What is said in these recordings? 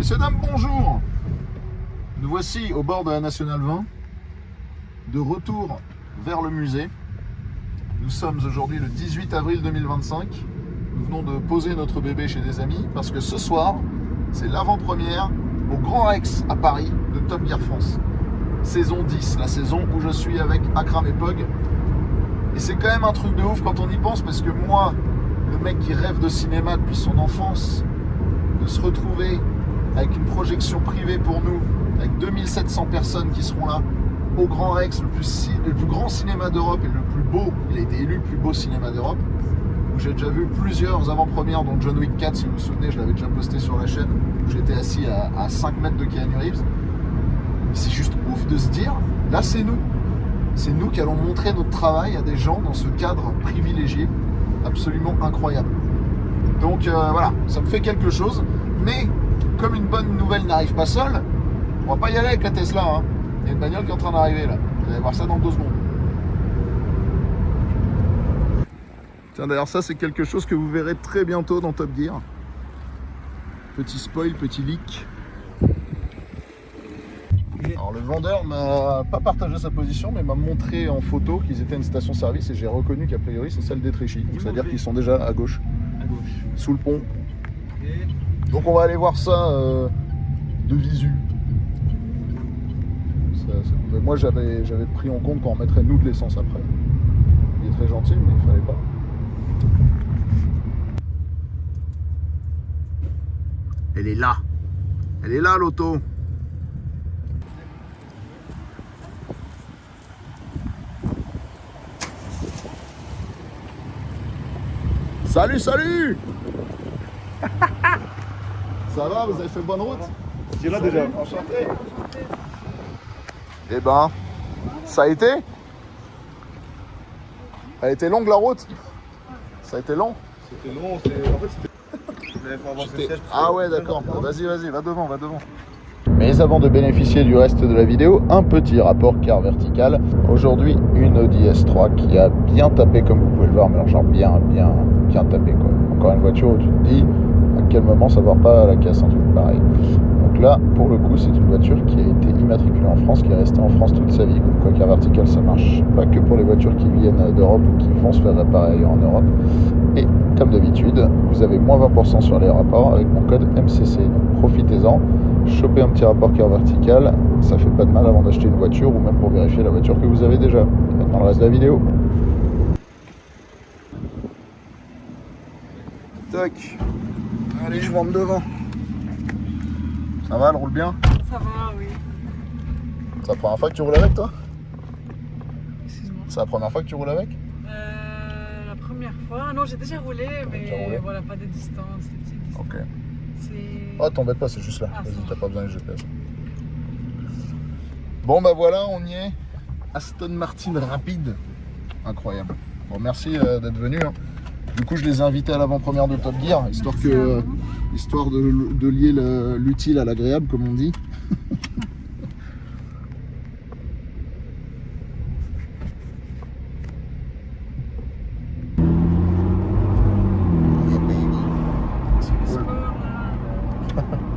Messieurs, dames, bonjour. Nous voici au bord de la Nationale 20, de retour vers le musée. Nous sommes aujourd'hui le 18 avril 2025. Nous venons de poser notre bébé chez des amis parce que ce soir, c'est l'avant-première au Grand Rex à Paris de Top Gear France. Saison 10, la saison où je suis avec Akram et Pog. Et c'est quand même un truc de ouf quand on y pense parce que moi, le mec qui rêve de cinéma depuis son enfance, de se retrouver avec une projection privée pour nous, avec 2700 personnes qui seront là, au Grand Rex, le plus grand cinéma d'Europe et le plus beau, il a été élu le plus beau cinéma d'Europe, où j'ai déjà vu plusieurs avant-premières, dont John Wick 4, si vous vous souvenez, je l'avais déjà posté sur la chaîne, où j'étais assis à 5 mètres de Keanu Reeves. C'est juste ouf de se dire, là c'est nous. C'est nous qui allons montrer notre travail à des gens dans ce cadre privilégié, absolument incroyable. Donc voilà, ça me fait quelque chose, mais comme une bonne nouvelle n'arrive pas seule, on va pas y aller avec la Tesla, hein. Il y a une bagnole qui est en train d'arriver là, vous allez voir ça dans 2 secondes. Tiens, d'ailleurs ça c'est quelque chose que vous verrez très bientôt dans Top Gear. Petit spoil, petit leak. Alors le vendeur m'a pas partagé sa position, mais m'a montré en photo qu'ils étaient une station-service et j'ai reconnu qu'a priori c'est celle d'Étréchy. Donc c'est-à-dire qu'ils sont déjà à gauche, sous le pont. Donc on va aller voir ça de visu. Mais moi j'avais pris en compte qu'on mettrait nous de l'essence après. Il est très gentil, mais il fallait pas. Elle est là. Elle est là l'auto. Salut, salut. Ça va, vous avez fait bonne route? C'est là déjà. Enchanté. Eh ben, ça a été? Elle a été longue la route? Ça a été long? C'était long, en fait c'était... Ah ouais, d'accord. Vas-y, va devant. Mais avant de bénéficier du reste de la vidéo, un petit rapport car vertical. Aujourd'hui, une Audi S3 qui a bien tapé comme vous pouvez le voir, mais alors genre bien tapé quoi. Encore une voiture où tu te dis à quel moment ça va pas à la casse, un truc pareil. Donc là, pour le coup, c'est une voiture qui a été immatriculée en France, qui est restée en France toute sa vie. Comme quoi, car vertical, ça marche pas que pour les voitures qui viennent d'Europe ou qui vont se faire réparer en Europe. Et comme d'habitude, vous avez moins 20% sur les rapports avec mon code MCC. Donc profitez-en, chopez un petit rapport car vertical, ça fait pas de mal avant d'acheter une voiture ou même pour vérifier la voiture que vous avez déjà. Maintenant le reste de la vidéo. Tac. Allez, je monte devant. Ça va, elle roule bien? Ça va, oui. C'est la première fois que tu roules avec, toi? Excuse-moi. C'est la première fois que tu roules avec? La première fois. Non, j'ai déjà roulé, mais voilà, pas de distance, des petites distances. Ok. C'est... Oh, t'embête pas, c'est juste là. Ah, Vas-y, ça t'as va. pas besoin de GPS. Bon, bah voilà, on y est. Aston Martin rapide. Incroyable. Bon, merci d'être venu. Hein. Du coup, je les ai invités à l'avant-première de Top Gear, histoire de lier l'utile à l'agréable, comme on dit.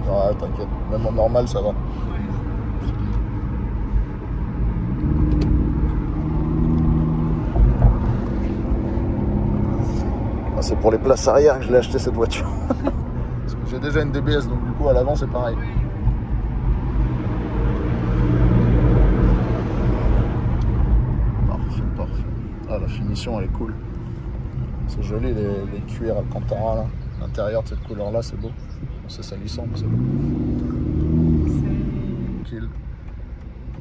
Ouais, t'inquiète, même en normal ça va. Ah, c'est pour les places arrière que je l'ai acheté cette voiture. Parce que j'ai déjà une DBS, donc du coup à l'avant c'est pareil. Parfait. Ah, la finition elle est cool. C'est joli les cuirs Alcantara là. L'intérieur de cette couleur là c'est beau. C'est salissant, mais c'est beau. Kill.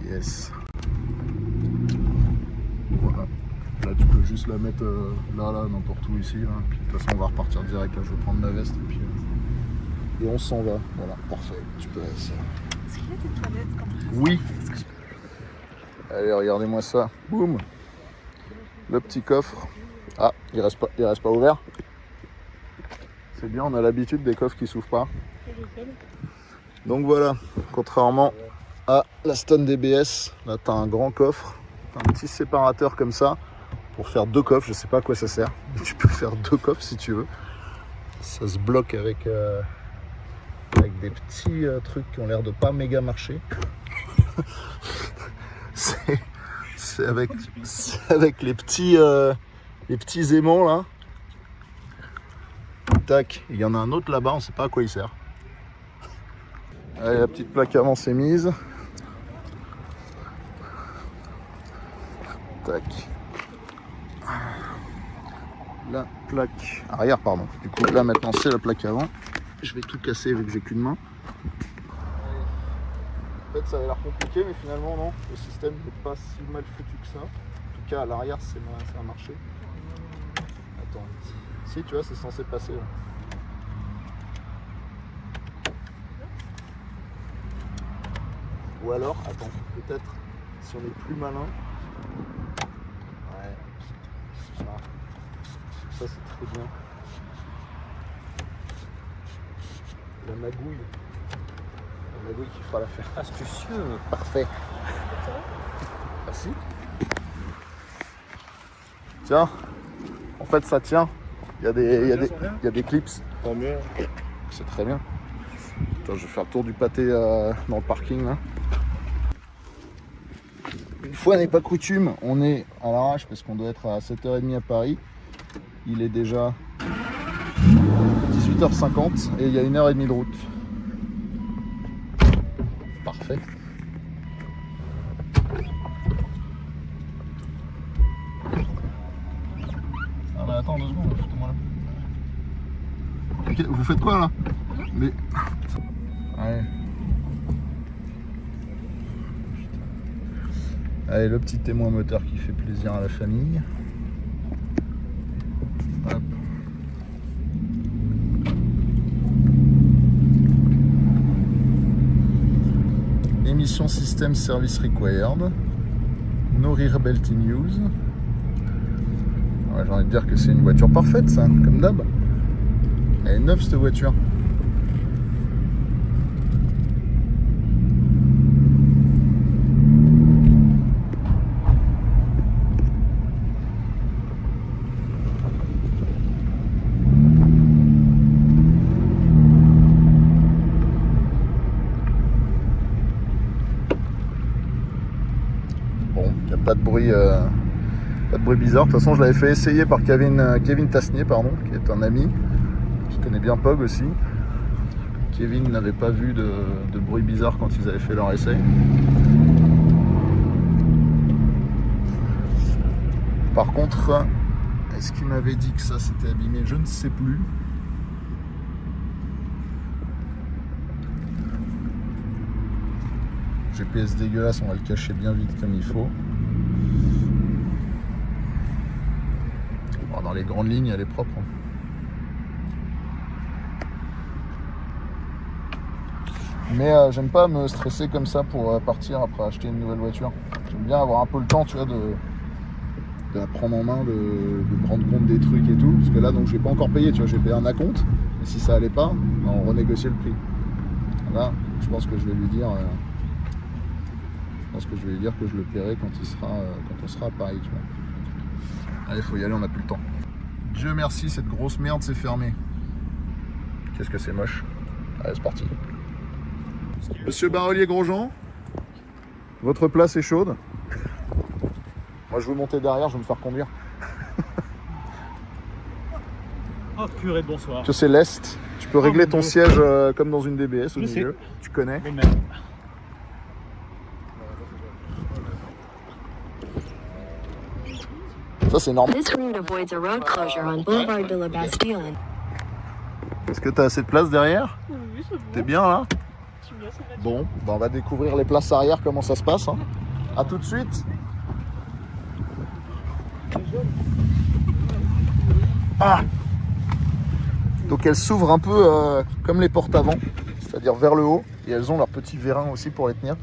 Yes. Voilà. Là tu peux juste la mettre là, n'importe où ici. Là. Puis de toute façon on va repartir direct. Là je vais prendre ma veste et puis et on s'en va. Voilà, parfait. Tu peux laisser. Est-ce qu'il y a des toilettes comme ça? Oui. Allez, regardez-moi ça. Boum. Le petit coffre. Ah, il reste pas ouvert. C'est bien, on a l'habitude des coffres qui s'ouvrent pas. Donc voilà, contrairement à la Stone DBS, là tu as un grand coffre, t'as un petit séparateur comme ça pour faire 2 coffres, je sais pas à quoi ça sert, mais tu peux faire 2 coffres si tu veux. Ça se bloque avec avec des petits trucs qui ont l'air de pas méga marcher. c'est avec les petits aimants là. Tac, il y en a un autre là-bas, on sait pas à quoi il sert. Allez, la petite plaque avant c'est mise. Tac. La plaque arrière, pardon. Du coup, là maintenant c'est la plaque avant. Je vais tout casser vu que j'ai qu'une main. En fait, ça avait l'air compliqué, mais finalement, non. Le système n'est pas si mal foutu que ça. En tout cas, à l'arrière, ça a marché. Attends. Si, tu vois, c'est censé passer. Là. Ou alors, attends, peut-être si on est plus malin. Ouais. Ça, c'est très bien. La magouille. La magouille qui fera l'affaire. Astucieux. Parfait. Merci. Tiens. En fait, ça tient. Il y a des clips. Tant mieux. C'est très bien. Attends, je vais faire le tour du pâté dans le parking là. Une fois n'est pas coutume, on est à l'arrache parce qu'on doit être à 7h30 à Paris. Il est déjà 18h50 et il y a 1h30 de route. Parfait. Ah bah attends 2 secondes, foutez-moi là. Ok, vous faites quoi là? Mais... Ouais. Allez, le petit témoin moteur qui fait plaisir à la famille. Hop. Émission System Service Required. No rear belt in use. Ouais, j'ai envie de dire que c'est une voiture parfaite, ça, comme d'hab. Elle est neuve cette voiture. Bon, il n'y a pas de bruit bizarre. De toute façon, je l'avais fait essayer par Kevin Tasnier, pardon, qui est un ami qui connaît bien Pog aussi. Kevin n'avait pas vu de bruit bizarre quand ils avaient fait leur essai. Par contre, est-ce qu'il m'avait dit que ça s'était abîmé? Je ne sais plus. GPS dégueulasse, on va le cacher bien vite comme il faut. Bon, dans les grandes lignes, elle est propre. Mais j'aime pas me stresser comme ça pour partir après acheter une nouvelle voiture. J'aime bien avoir un peu le temps, tu vois, de la prendre en main, de me rendre compte des trucs et tout. Parce que là, donc, j'ai pas encore payé, tu vois, j'ai payé un acompte. Et si ça allait pas, on renégociait le prix. Là, je pense que je vais lui dire... que je le paierai quand on sera à Paris, tu vois. Allez, faut y aller, on n'a plus le temps. Dieu merci, cette grosse merde s'est fermée. Qu'est-ce que c'est moche. Allez, c'est parti. Monsieur Barrelier Grosjean, votre place est chaude. Moi, je veux monter derrière, je vais me faire conduire. Oh purée, bonsoir. Tu sais, l'Est, tu peux régler ton siège comme dans une DBS au milieu. Tu connais. Ça, c'est normal. This route avoids a road closure on Boulevard de la Bastille. Est-ce que tu as assez de place derrière? Oui, c'est bon. T'es bien là? Je suis bien, ça va être Bon, bah on va découvrir les places arrière, comment ça se passe. Hein. A tout de suite. Ah. Donc elles s'ouvrent un peu comme les portes avant, c'est-à-dire vers le haut. Et elles ont leurs petits vérins aussi pour les tenir.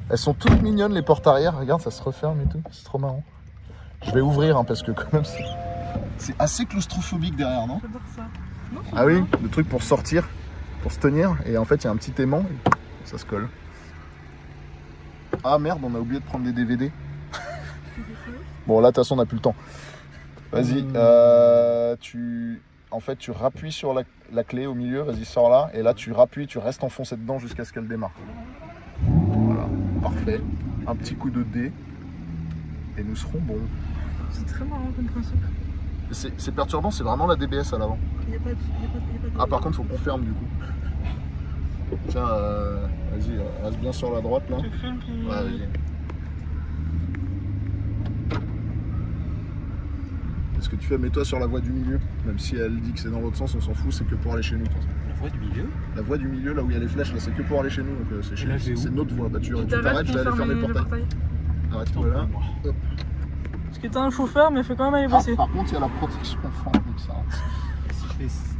Elles sont toutes mignonnes les portes arrière. Regarde, ça se referme et tout. C'est trop marrant. Je vais ouvrir hein, parce que quand même c'est assez claustrophobique derrière, non? J'adore ça. Non, Ah oui, le truc pour sortir, pour se tenir. Et en fait, il y a un petit aimant et ça se colle. Ah merde, on a oublié de prendre des DVD. Bon, là, de toute façon, on n'a plus le temps. Vas-y, en fait, tu rappuies sur la clé au milieu, vas-y, sors là, et là, tu rappuies, tu restes enfoncé dedans jusqu'à ce qu'elle démarre. Voilà, parfait. Un petit coup de dé, et nous serons bons. C'est très marrant comme principe. C'est perturbant, c'est vraiment la DBS à l'avant. Il n'y a pas de. Ah, par contre, faut qu'on ferme du coup. Tiens, vas-y, reste bien sur la droite là. Tu fermes puis. Ouais, vas-y. Qu'est-ce que tu fais? Mets-toi sur la voie du milieu. Même si elle dit que c'est dans l'autre sens, on s'en fout, c'est que pour aller chez nous. La voie du milieu? La voie du milieu, là où il y a les flèches, là, c'est que pour aller chez nous. Donc c'est notre voie. Bah, tu t'arrêtes t'arrêtes, je vais aller pour fermer le portail. Arrête-toi là. Hop. Parce que t'es un chauffeur, mais faut quand même aller Ah, bosser. par contre, il y a la protection enfant avec ça.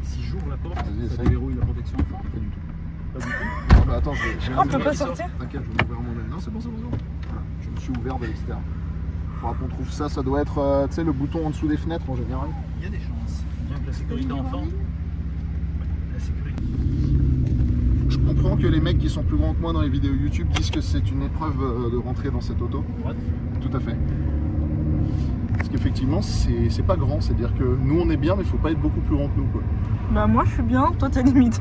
Si j'ouvre la porte, Vas-y, ça essaye. déverrouille la protection enfant? Pas du tout. Pas du tout. Ah, bah, attends, On peut pas sortir? T'inquiète, je vais m'ouvrir moi-même. Non, c'est bon, c'est bon. Voilà, je me suis ouvert de l'extérieur. Il faudra qu'on trouve ça. Ça doit être, tu sais, le bouton en dessous des fenêtres en général. Il y a des chances. Bien que la sécurité enfant. La sécurité. Je comprends que les mecs qui sont plus grands que moi dans les vidéos YouTube disent que c'est une épreuve de rentrer dans cette auto. Droite. Tout à fait. Parce qu'effectivement, c'est pas grand. C'est-à-dire que nous, on est bien, mais il faut pas être beaucoup plus grand que nous, quoi. Bah, moi je suis bien, toi t'es limite.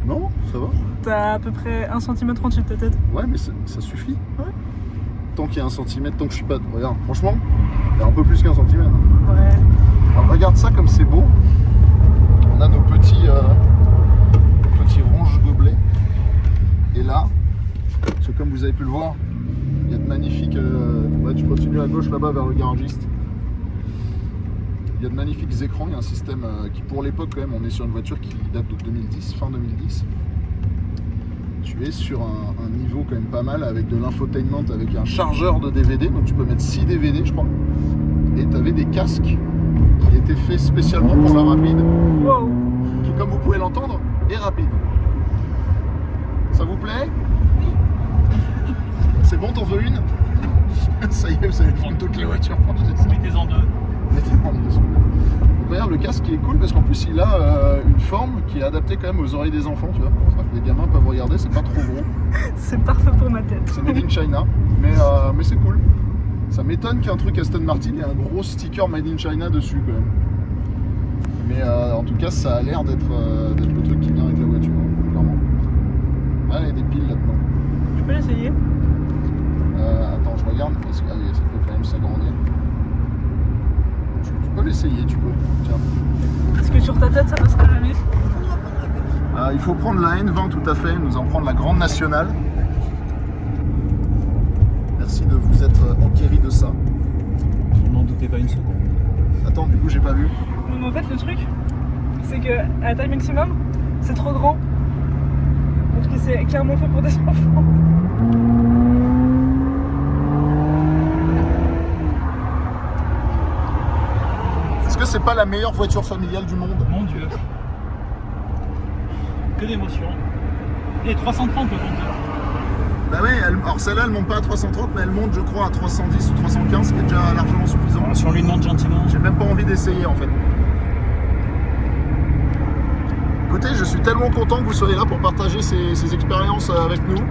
Non, ça va. T'as à peu près 1,30 cm en dessus de ta tête. Ouais, mais ça suffit. Ouais. Tant qu'il y a 1 cm, tant que je suis pas... Regarde, franchement, il y a un peu plus qu'1 cm. Ouais. Alors, regarde ça comme c'est beau. On a nos petits ronges gobelets. Et là, parce que comme vous avez pu le voir, il y a de magnifiques... ouais, tu continues à gauche là-bas vers le garagiste. Il y a de magnifiques écrans. Il y a un système qui, pour l'époque, quand même, on est sur une voiture qui date de 2010, fin 2010. Tu es sur un niveau quand même pas mal avec de l'infotainment, avec un chargeur de DVD. Donc tu peux mettre 6 DVD, je crois. Et tu avais des casques qui étaient faits spécialement pour la rapide. Wow. Qui, comme vous pouvez l'entendre, est rapide. Ça vous plaît? Oui. C'est bon, t'en veux une? Ça y est, vous allez prendre toutes les voitures pour acheter ça. Mettez-en deux. Mettez-en deux, s'il vous plaît. Donc regarde, le casque qui est cool parce qu'en plus il a une forme qui est adaptée quand même aux oreilles des enfants, tu vois. C'est-à-dire que les gamins peuvent regarder, c'est pas trop gros. C'est parfait pour ma tête. C'est made in China, mais c'est cool. Ça m'étonne qu'un truc Aston Martin ait un gros sticker made in China dessus quand même. Mais en tout cas, ça a l'air d'être le truc qui vient avec la voiture, hein, clairement. Ah, il y a des piles là-dedans. Tu peux l'essayer? Attends, je regarde. Est-ce que ça peut quand même s'agrandir? Tu peux l'essayer, tu peux. Tiens. Est-ce que sur ta tête ça passera jamais? Il faut prendre la N20 tout à fait, nous en prendre la Grande Nationale. Merci de vous être enquéri de ça. Je n'en doutais pas une seconde. Attends, du coup, j'ai pas vu. Mais en fait, le truc, c'est que à la taille maximum, c'est trop grand. Parce que c'est clairement fait pour des enfants. Est-ce que c'est pas la meilleure voiture familiale du monde? Mon Dieu. Que d'émotion. Et 330 le compteur. Bah ouais, alors celle-là, elle monte pas à 330, mais elle monte, je crois, à 310 ou 315, ce qui est déjà largement suffisant. Alors, si on lui demande gentiment. J'ai même pas envie d'essayer en fait. Écoutez, je suis tellement content que vous soyez là pour partager ces expériences avec nous,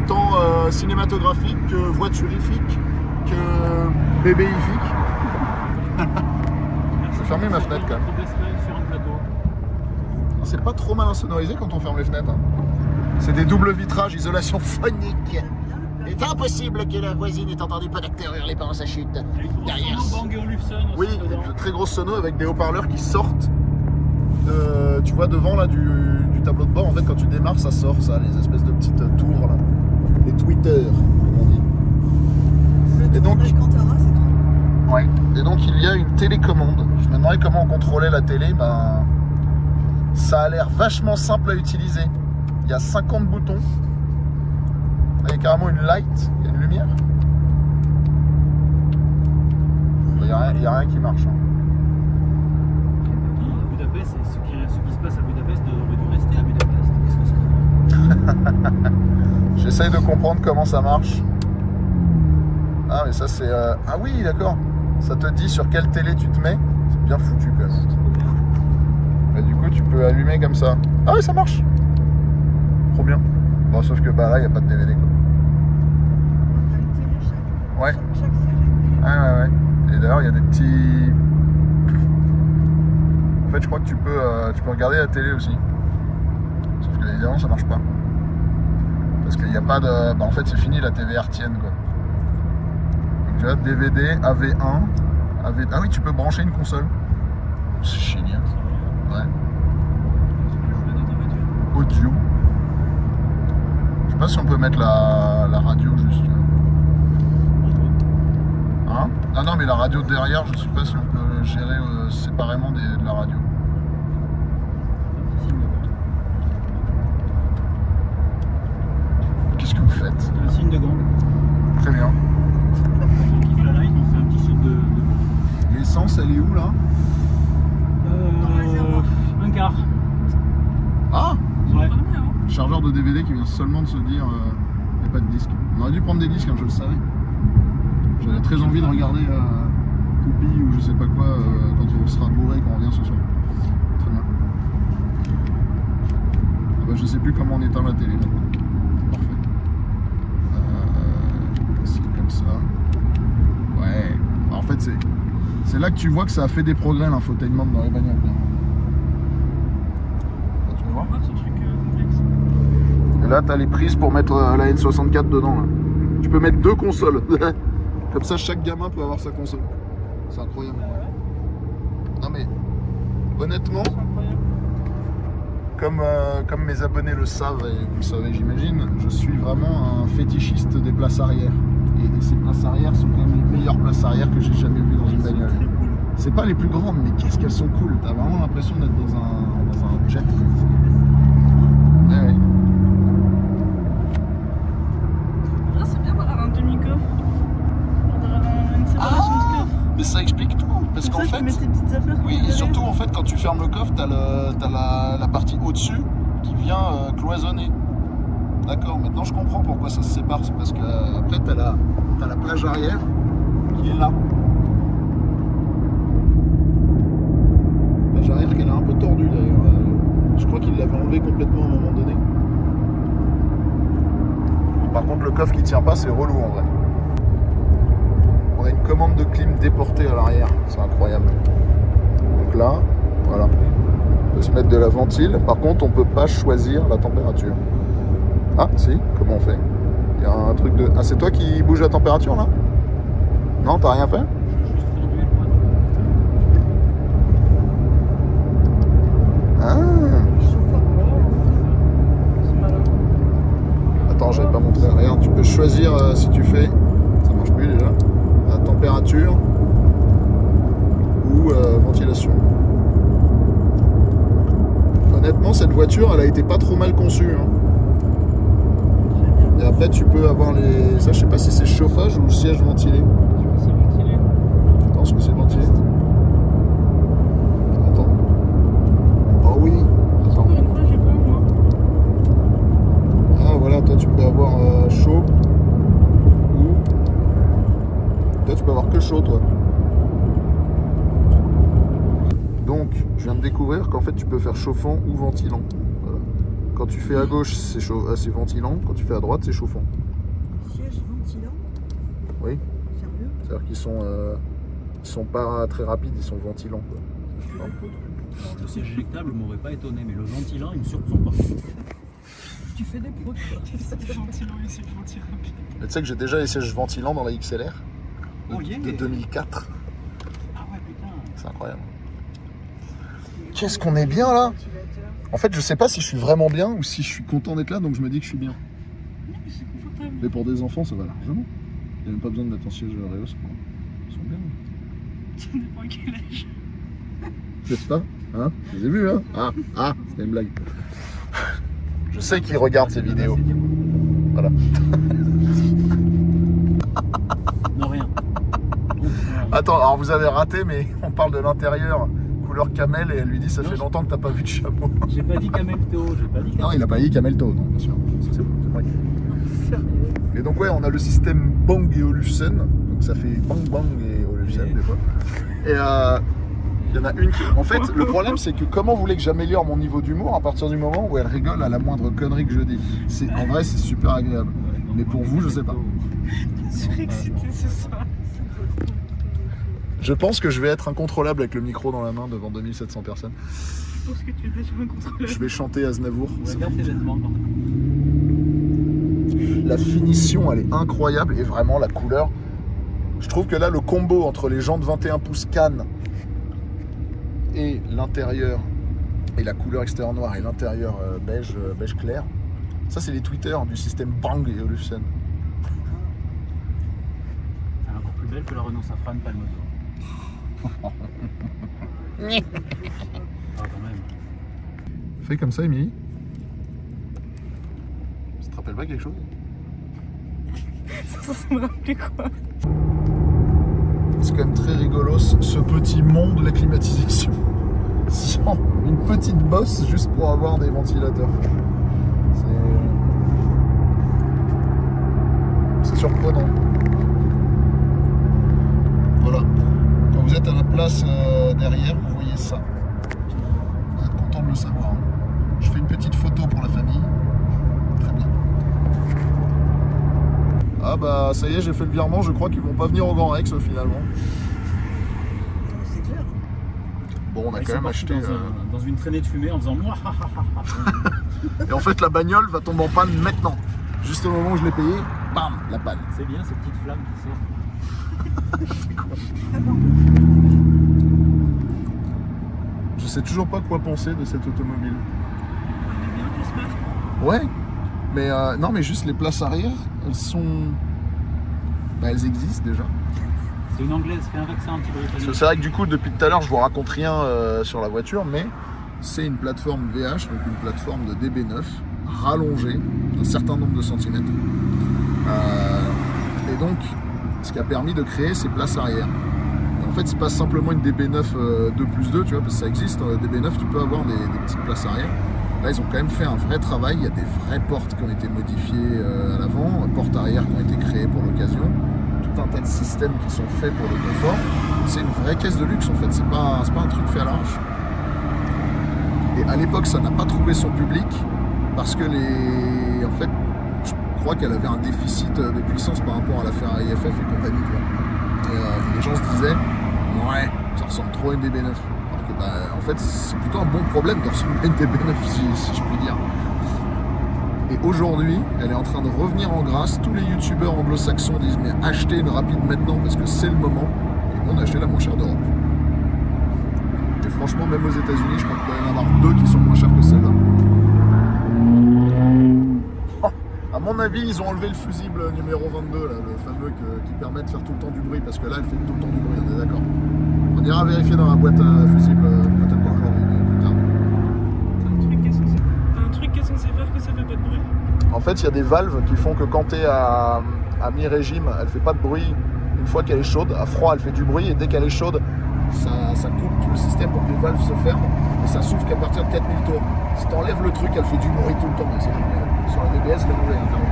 tant cinématographiques que voiturifiques, que bébéifiques. Je vais fermer ma fenêtre quand même. Sur un plateau. C'est pas trop mal insonorisé quand on ferme les fenêtres. Hein. C'est des doubles vitrages, isolation phonique. Il est impossible que la voisine ait entendu pas d'acteur hurler pendant sa chute. Derrière. Bang & Olufsen aussi. Oui, dedans. de très grosses sonos avec des haut-parleurs qui sortent. Tu vois devant là du tableau de bord, en fait quand tu démarres ça sort, ça, les espèces de petites tours là. Les tweeters, comme on dit. Et donc, ouais. Et donc il y a une télécommande. Je me demandais comment on contrôlait la télé, ben ça a l'air vachement simple à utiliser. Il y a 50 boutons. Il y a carrément une light, il y a une lumière. Il n'y a rien qui marche. Hein. Budapest, et ce qui se passe à Budapest aurait dû rester à Budapest. Qu'est-ce que c'est? J'essaye de comprendre comment ça marche. Ah mais ça c'est... Ah oui d'accord. Ça te dit sur quelle télé tu te mets. C'est bien foutu quand même. Et du coup tu peux allumer comme ça. Ah oui ça marche. Trop bien. Bon sauf que bah là il n'y a pas de DVD quoi. Ouais. Ouais. Et d'ailleurs il y a des petits... En fait, je crois que tu peux regarder la télé aussi. Sauf que évidemment, ça marche pas. Parce qu'il n'y a pas de... Bah, en fait, c'est fini la TV RTN, quoi. Donc, tu vois, DVD, AV1, AV... Ah oui, tu peux brancher une console. C'est génial. Ouais. Audio. Je sais pas si on peut mettre la radio juste. Hein? Ah non, mais la radio derrière, je sais pas si on peut gérer séparément de la radio. Qu'est-ce que vous faites? Un signe de gant. Très bien. Qui fait la light, on fait un petit signe de gant. L'essence, elle est où là? Un quart. Ah! Ouais. Chargeur de DVD qui vient seulement de se dire il n'y a pas de disque. On aurait dû prendre des disques, hein, je le savais. J'avais très envie de regarder Poupie ou je sais pas quoi quand on sera bourré quand on revient ce soir. Très bien. Ah bah, je sais plus comment on éteint la télé maintenant. Parfait. C'est comme ça. Ouais. En fait c'est là que tu vois que ça a fait des progrès l'infotainment dans les bagnoles. Tu veux voir? Ce truc complexe. Et là, tu as les prises pour mettre la N64 dedans. Là. Tu peux mettre 2 consoles. Comme ça, chaque gamin peut avoir sa console. C'est incroyable. Non mais, honnêtement, C'est incroyable. comme mes abonnés le savent, et vous le savez j'imagine, je suis vraiment un fétichiste des places arrière. Et ces places arrière sont quand même les meilleures places arrière que j'ai jamais vues dans une bagnole. Très cool. C'est pas les plus grandes, mais qu'est-ce qu'elles sont cool. T'as vraiment l'impression d'être dans un jet. Ouais, ouais. Là, c'est bien d'avoir un demi-coffre. D'avoir une séparation de coffre. Mais ça explique tout. Parce Comme qu'en ça, fait, tu mets tes petites affaires. oui, et surtout en fait, quand tu fermes le coffre, t'as la partie au-dessus qui vient cloisonner. D'accord, maintenant je comprends pourquoi ça se sépare. C'est parce que après, t'as la plage arrière qui est là. La plage arrière qui est là, un peu tordue d'ailleurs. Je crois qu'il l'avait enlevé complètement à un moment donné. Par contre, le coffre qui tient pas, c'est relou en vrai. On a une commande de clim déportée à l'arrière, c'est incroyable. Donc là, voilà. On peut se mettre de la ventile. Par contre, on peut pas choisir la température. Ah, si, comment on fait? Il y a un truc de... Ah, c'est toi qui bouge la température là? Non, t'as rien fait? Juste réduire le poids. Ah. C'est malin. Attends, j'avais pas montré. Regarde, tu peux choisir si tu fais... Ça marche plus déjà. La température ou ventilation. Honnêtement, cette voiture, elle a été pas trop mal conçue. Hein. Et après, tu peux avoir les... Ça, je sais pas si c'est chauffage ou siège ventilé. Je pense que c'est ventilé. Je pense que c'est ventilé. Attends. Oh oui. Attends. Encore une fois, j'ai pas moi. Ah voilà, toi tu peux avoir chaud. Ou... Toi tu peux avoir que chaud, toi. Donc, je viens de découvrir qu'en fait tu peux faire chauffant ou ventilant. Voilà. Quand tu fais à gauche, c'est ventilant. Quand tu fais à droite, c'est chauffant. Siège ventilant. Oui. Sérieux? C'est-à-dire qu'ils sont pas très rapides, ils sont ventilants, quoi. Le siège éjectable m'aurait pas étonné, mais le ventilant il me surprend pas. Tu fais des prods, quoi. C'est ventilant et c'est gentil rapide. Mais tu sais que j'ai déjà les sièges ventilants dans la XLR Oh, yeah. de 2004. Ah ouais, putain. C'est incroyable. Qu'est-ce qu'on est bien là? En fait, je sais pas si je suis vraiment bien ou si je suis content d'être là, donc je me dis que je suis bien. C'est confortable. Mais pour des enfants, ça va largement. Il n'y a même pas besoin de mettre un siège Reos. Ils sont bien. Ça dépend à quel âge. N'est-ce pas? Hein? Je les ai vus, hein? Ah, c'était une blague. Je sais qu'ils regardent ces vidéos. Voilà. Non, rien. Attends, alors vous avez raté, mais on parle de l'intérieur, couleur camel, et elle lui dit ça fait longtemps que t'as pas vu de chameau. J'ai pas dit Camelto, j'ai pas dit Non, il a pas dit Camelto, non, bien sûr. Ça, c'est vrai. Sérieux. Et donc ouais, on a le système Bang et Olufsen, donc ça fait Bang Bang et Olufsen des fois. Et il y en a une qui... En fait, le problème c'est que comment vous voulez que j'améliore mon niveau d'humour à partir du moment où elle rigole à la moindre connerie que je dis? En vrai, c'est super agréable. Mais pour vous, je sais pas. Je suis excitée ce soir. Je pense que je vais être incontrôlable avec le micro dans la main devant 2700 personnes. Je pense que tu es déjà incontrôlable. Je vais chanter Aznavour. Regarde tes vêtements. La finition, elle est incroyable et vraiment la couleur. Je trouve que là, le combo entre les jantes 21 pouces Cannes et l'intérieur, et la couleur extérieure noire et l'intérieur beige clair, ça, c'est les tweeters du système Bang et Olufsen. Elle est encore plus belle que la Renault Safran Palmetto. Ah, quand même. Fais comme ça, Émilie. Ça te rappelle pas quelque chose? Ça me rappelait quoi? C'est quand même très rigolo ce petit monde de la climatisation. Sans une petite bosse juste pour avoir des ventilateurs. C'est surprenant. Voilà. Quand vous êtes à la place derrière, vous voyez ça. Vous êtes content de le savoir. Hein. Je fais une petite photo pour la famille. Très bien. Ah bah ça y est, j'ai fait le virement, je crois qu'ils vont pas venir au Grand Rex finalement. C'est clair. Bon, on a Ils quand sont même partis acheté... dans une traînée de fumée en faisant moi. Et en fait, la bagnole va tomber en panne maintenant. Juste au moment où je l'ai payé, bam, la panne. C'est bien ces petites flammes qui sortent. Je sais toujours pas quoi penser de cette automobile. On est bien, j'espère. Ouais, mais non, mais juste les places arrière, elles sont... Bah, elles existent déjà. C'est une anglaise, fais un vaccin anti-britannique. Parce que c'est vrai que du coup, depuis tout à l'heure, je vous raconte rien sur la voiture, mais c'est une plateforme VH, donc une plateforme de DB9, rallongée d'un certain nombre de centimètres. Et donc, ce qui a permis de créer ces places arrière. Et en fait, c'est pas simplement une DB9 2+2, tu vois, parce que ça existe, DB9, tu peux avoir des petites places arrière. Là, ils ont quand même fait un vrai travail, il y a des vraies portes qui ont été modifiées à l'avant, portes arrière qui ont été créées pour l'occasion, tout un tas de systèmes qui sont faits pour le confort. C'est une vraie caisse de luxe en fait, c'est pas un truc fait à l'arrache. Et à l'époque, ça n'a pas trouvé son public parce que en fait, je crois qu'elle avait un déficit de puissance par rapport à la Ferrari FF et compagnie. Tu vois. Et les gens se disaient, ouais, ça ressemble trop à une DB9. Alors que, en fait, c'est plutôt un bon problème de ressembler à une DB9, si je puis dire. Et aujourd'hui, elle est en train de revenir en grâce. Tous les youtubeurs anglo-saxons disent, mais achetez une rapide maintenant parce que c'est le moment. Et on a acheté la moins chère d'Europe. Et franchement, même aux États-Unis, je crois qu'il doit y en avoir deux qui sont moins chères que celle-là. À mon avis, ils ont enlevé le fusible numéro 22, là, le fameux qui permet de faire tout le temps du bruit, parce que là, elle fait tout le temps du bruit, on est d'accord. On ira vérifier dans la boîte à fusible, peut-être pas aujourd'hui, mais plus tard. T'as un truc qui est censé faire que ça fait pas de bruit. En fait, il y a des valves qui font que quand tu es à mi-régime, elle fait pas de bruit une fois qu'elle est chaude. À froid, elle fait du bruit, et dès qu'elle est chaude, ça coupe tout le système pour que les valves se ferment, et ça s'ouvre qu'à partir de 4000 tours. Si tu enlèves le truc, elle fait du bruit tout le temps, et c'est génial. Sur la DBS, la nouvelle internet.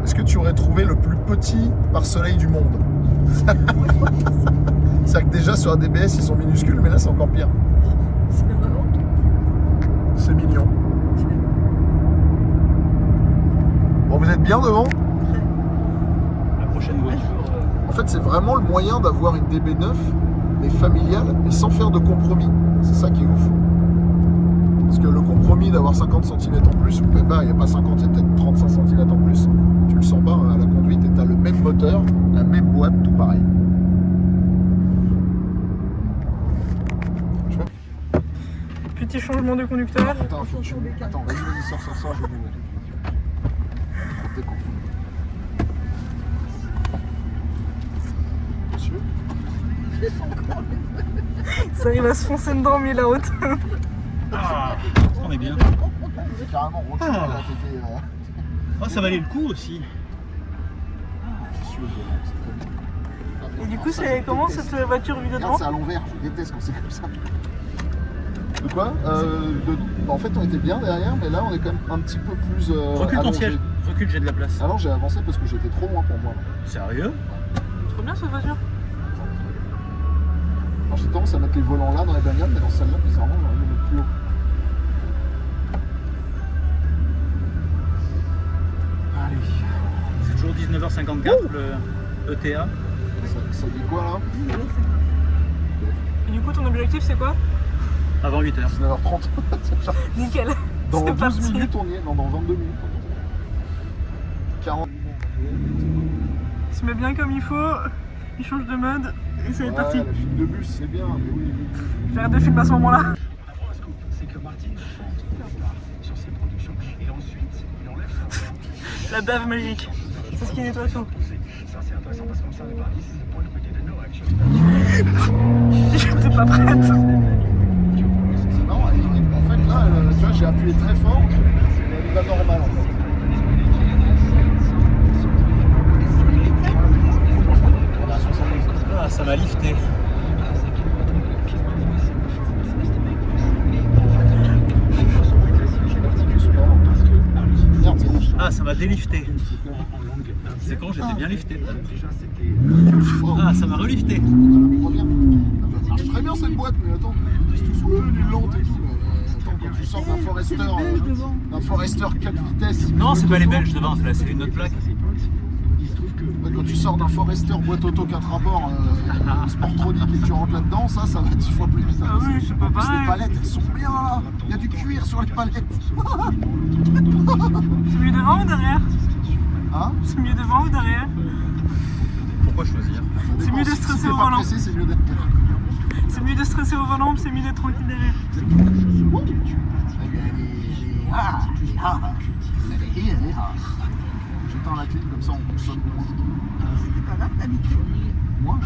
Est-ce que tu aurais trouvé le plus petit pare-soleil du monde? C'est-à-dire que déjà sur la DBS, ils sont minuscules, mais là, c'est encore pire. C'est vraiment tout. C'est mignon. Bon, vous êtes bien devant? La prochaine voiture. En fait, c'est vraiment le moyen d'avoir une DB9, mais familiale, mais sans faire de compromis. C'est ça qui est ouf. Parce que le compromis d'avoir 50 cm en plus, ou peut-être pas, il n'y a pas 50, il y a peut-être 35 cm en plus, tu le sens pas à la conduite et tu as le même moteur, la même boîte, tout pareil. Petit changement de conducteur. Attends, vas-y, sors, je vais vous déconfiner. Monsieur? Ça arrive à se foncer dedans, mais la haute. Ah, on est bien. C'est carrément reculé là, t'étais... Oh, ça valait le coup aussi. Et du coup, c'est comment cette voiture vue dedans? Regarde, c'est à l'envers, je déteste quand c'est comme ça. De quoi En fait, on était bien derrière, mais là, on est quand même un petit peu plus Recule ton allongé. siège. Recule, j'ai de la place. Alors, j'ai avancé parce que j'étais trop loin pour moi. Sérieux? Trop bien cette voiture. Alors, j'ai tendance à mettre les volants là dans les bagnoles, mais dans celle-là, bizarrement, j'aurais dû le mettre plus haut. Allez. C'est 19h54, le ETA. Ça dit quoi là? Et du coup, ton objectif, c'est quoi? Avant 8h. 19h30. Nickel. Dans C'est 12 parti. minutes on y est. Non, dans 22 minutes. 40. Il se met bien comme il faut, il change de mode et ça va être parti. La file de bus, c'est bien. Mais oui. J'arrête de filmer à ce moment-là. C'est que Martin sur ses productions et ensuite il enlève sa La bave magique. C'est ce qui nettoie tout. Ça c'est intéressant parce qu'on savait pas. This is the point we didn't know actually. J'étais pas prête. C'est marrant. En fait là, tu vois, j'ai appuyé très fort. Mais elle va normal en fait. On a 70. Ah, ça m'a lifté. Merde, c'est bon. Ah, ça m'a délifté. C'est quand j'étais bien lifté. Ah, ça m'a relifté. Ça marche très bien cette boîte, mais attends, ils disent tous ouais, elle est lente et tout. Mais attends, quand tu sors d'un Forester 4 vitesses. Non, c'est pas les Belges devant, là, c'est une autre plaque. Ouais, quand tu sors d'un Forester boîte auto 4 rapports Sportronic et que tu rentres là-dedans, ça va 10 fois plus vite. Ah oui, c'est pas En plus, pareil. les palettes, elles sont bien là. Il y a du cuir sur les palettes. C'est mieux devant ou derrière? Hein? C'est mieux devant ou derrière? Pourquoi choisir? C'est mieux de Si stresser t'es au pas volant. pressé, c'est mieux d'être. C'est mieux de stresser au volant, c'est mieux d'être tranquille derrière. J'éteins la clim, comme ça on consomme moins. C'était pas là que t'habitais? Moi,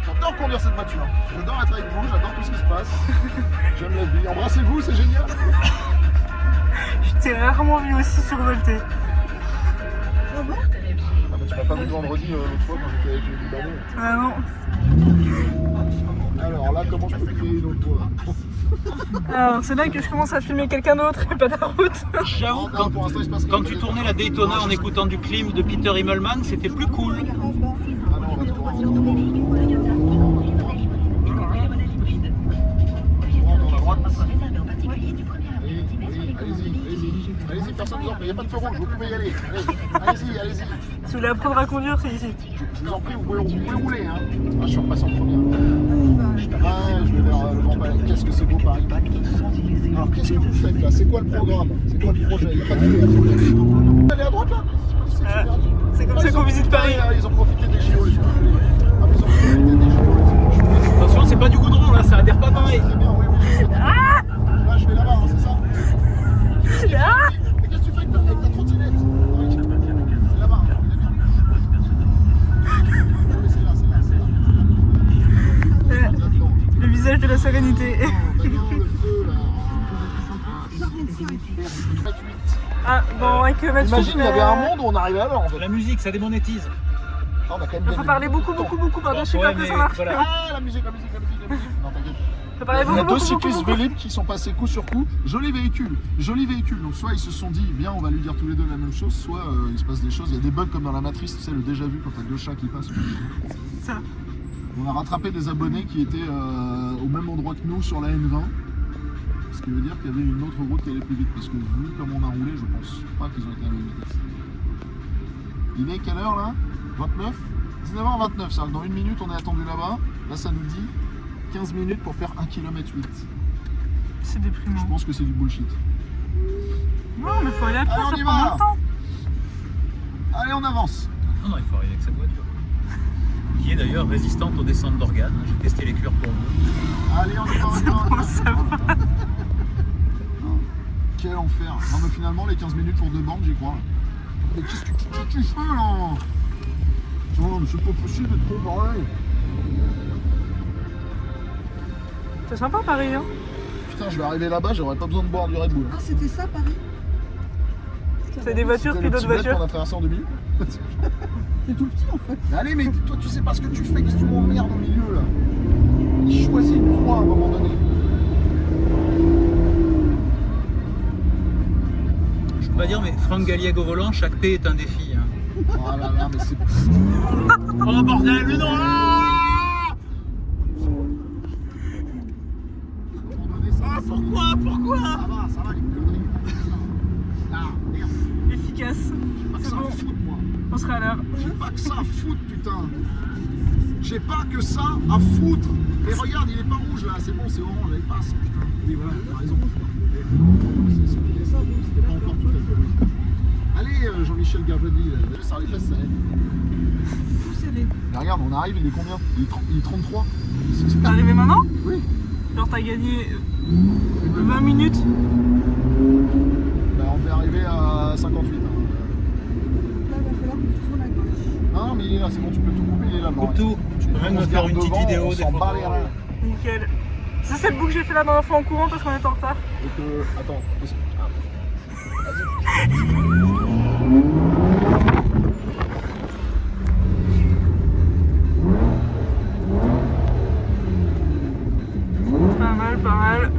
j'adore conduire cette voiture. J'adore être avec vous, j'adore tout ce qui se passe. J'aime la vie. Embrassez-vous, c'est génial. Je t'ai rarement vu aussi survolté. Ah bon? Ah bah tu m'as pas vu vendredi l'autre fois quand j'étais avec les Libanais. Ah non. Alors là, comment je peux créer une autre voie? Alors c'est là que je commence à filmer quelqu'un d'autre et pas ta route. J'avoue, Non, pour l'instant, il se passe quand rien. tu tournais la Daytona en écoutant du Klim de Peter Himmelman, c'était plus cool. Ah non, on va trouver. On tourne à droite. Allez-y, personne ne vous en prie, il n'y a pas de feu rouge, vous pouvez y aller. Allez-y. Si vous voulez apprendre à conduire, c'est ici. Je vous en prie, vous pouvez rouler. Hein. Ah, je suis repassé en première. Je vais vers le Grand Palais. Qu'est-ce que c'est beau Paris. Alors, qu'est-ce que vous faites là? C'est quoi le programme? C'est quoi le projet? Il n'y a pas de feu. Allez à droite là? C'est comme ça qu'on visite Paris. Là, ils ont profité des JO. Ils ont profité des JO. Attention, c'est pas du goudron là, ça adhère pas pareil. C'est bien, oui. Là, je vais là-bas, hein, c'est ça? Ah Mais qu'est-ce que tu fais avec ta trottinette? C'est là-bas, on est bien. Oui, c'est là. Là-dedans. Le visage de la sérénité. Bah non, le feu là. 28. Ah bon, avec Mathieu. Imagine, il y avait un monde où on arrivait à l'heure en fait. La musique, ça démonétise. Ah, on a quand même Il bien faut parler beaucoup par-dessus, Ouais, après mais ça marche. voilà. Ah, la musique. Non, t'inquiète. Faut parler Il y a deux beaucoup. cyclistes Vélib qui sont passés coup sur coup. Joli véhicule. Donc soit ils se sont dit, bien, on va lui dire tous les deux la même chose, soit il se passe des choses. Il y a des bugs comme dans la Matrice, tu sais, le déjà vu quand t'as deux chats qui passent. Ça. On a rattrapé des abonnés qui étaient au même endroit que nous sur la N20. Ce qui veut dire qu'il y avait une autre route qui allait plus vite. Parce que vu comme on a roulé, je pense pas qu'ils ont été à la même vitesse. Il est quelle heure là? 29 19h29, ça. Dans une minute, on est attendu là-bas. Là, ça nous dit 15 minutes pour faire 1 km 8. C'est déprimant. Je pense que c'est du bullshit. Non, mais faut aller après, Allez, on ça y prend va. moins de temps. Allez, on avance. Non, il faut arriver avec cette voiture. Qui est d'ailleurs résistante aux descentes d'organes. J'ai testé les cuirs pour vous. Allez, on y va. Bon, ça va. Quel enfer. Non, mais finalement, les 15 minutes pour deux bandes, j'y crois. Mais qu'est-ce que tu fais là? Non, mais c'est pas possible d'être trop pareil. C'est sympa Paris, hein. Putain, je vais arriver là-bas, j'aurais pas besoin de boire du Red Bull. Ah, c'était ça, Paris? C'est des voitures C'était puis le d'autres petit bled voitures. qu'on a traversé en 2000. C'est tout petit, en fait. Mais allez, mais toi, tu sais pas ce que tu fais, qu'est-ce que tu m'emmerdes au milieu là? Choisis une voie à un moment donné. Je peux pas dire, mais Franck Galliègue au volant, chaque P est un défi. Hein. Oh là là, mais c'est. Oh bordel, mais non là! Ah, pourquoi? Ça va, les conneries. Ah, merde. Efficace. J'ai pas fait ça ça à foutre, moi. On sera à l'heure. J'ai pas que ça à foutre, putain. J'ai pas que ça à foutre. Et regarde, il est pas rouge là, c'est bon, c'est orange, il passe, putain. Oui, voilà, t'as raison. C'était pas encore tout à fait rouge. Allez, Jean-Michel Garbadi, ça les fesses, ça aide. Tout serré. Mais regarde, on arrive, il est combien? Il est 33. T'es arrivé maintenant? Oui. Genre t'as gagné 20 minutes. Bah, on devait arriver à 58. Hein. Là, il va falloir que tu tournes à gauche. Non, mais il est là, c'est bon, tu peux tout couper, il est là. Coupe tout. Tu peux même me faire une petite vidéo des photos. Nickel. Ça c'est le bout que j'ai fait la dernière fois en courant parce qu'on est en retard. Donc, attends. Pas mal, pas mal.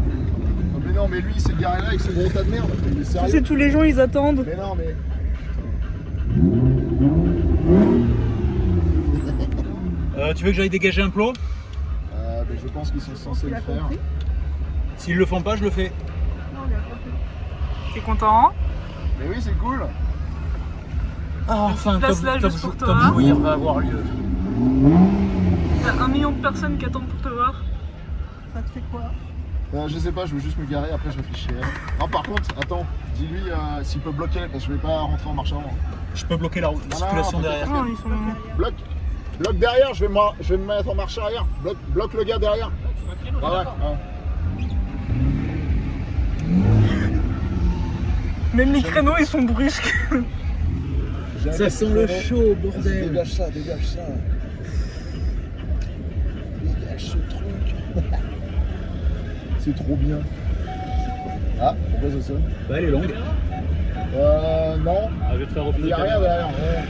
Mais non, mais lui, il s'est garé là avec ce gros tas de merde. Il est Tu sérieux. sais, tous les gens ils attendent. Mais non, mais. Tu veux que j'aille dégager un plot? Ben, je pense qu'ils sont censés Il le a faire. compris. S'ils le font pas, je le fais. Non, il a compris. T'es content? Mais oui, c'est cool. Ah, enfin, place là juste pour toi. Top Jouir va avoir lieu. T'as 1 million de personnes qui attendent pour te voir. Ça te fait quoi? Je sais pas, je veux juste me garer, après je réfléchirai. Non, par contre, attends, dis-lui s'il peut bloquer, parce que je vais pas rentrer en marche avant. Je peux bloquer la circulation derrière. Non, ils sont. Bloque derrière, je vais me mettre en marche arrière. Bloque le gars derrière. Ah ouais. Même les créneaux ils sont brusques. Ça sent le chaud, bordel. Dégage ça, dégage ça. Dégage ce truc. C'est trop bien. Ah, pourquoi ça sonne? Bah, elle est longue. Non. Je vais te faire Il n'y a rien derrière. Ouais.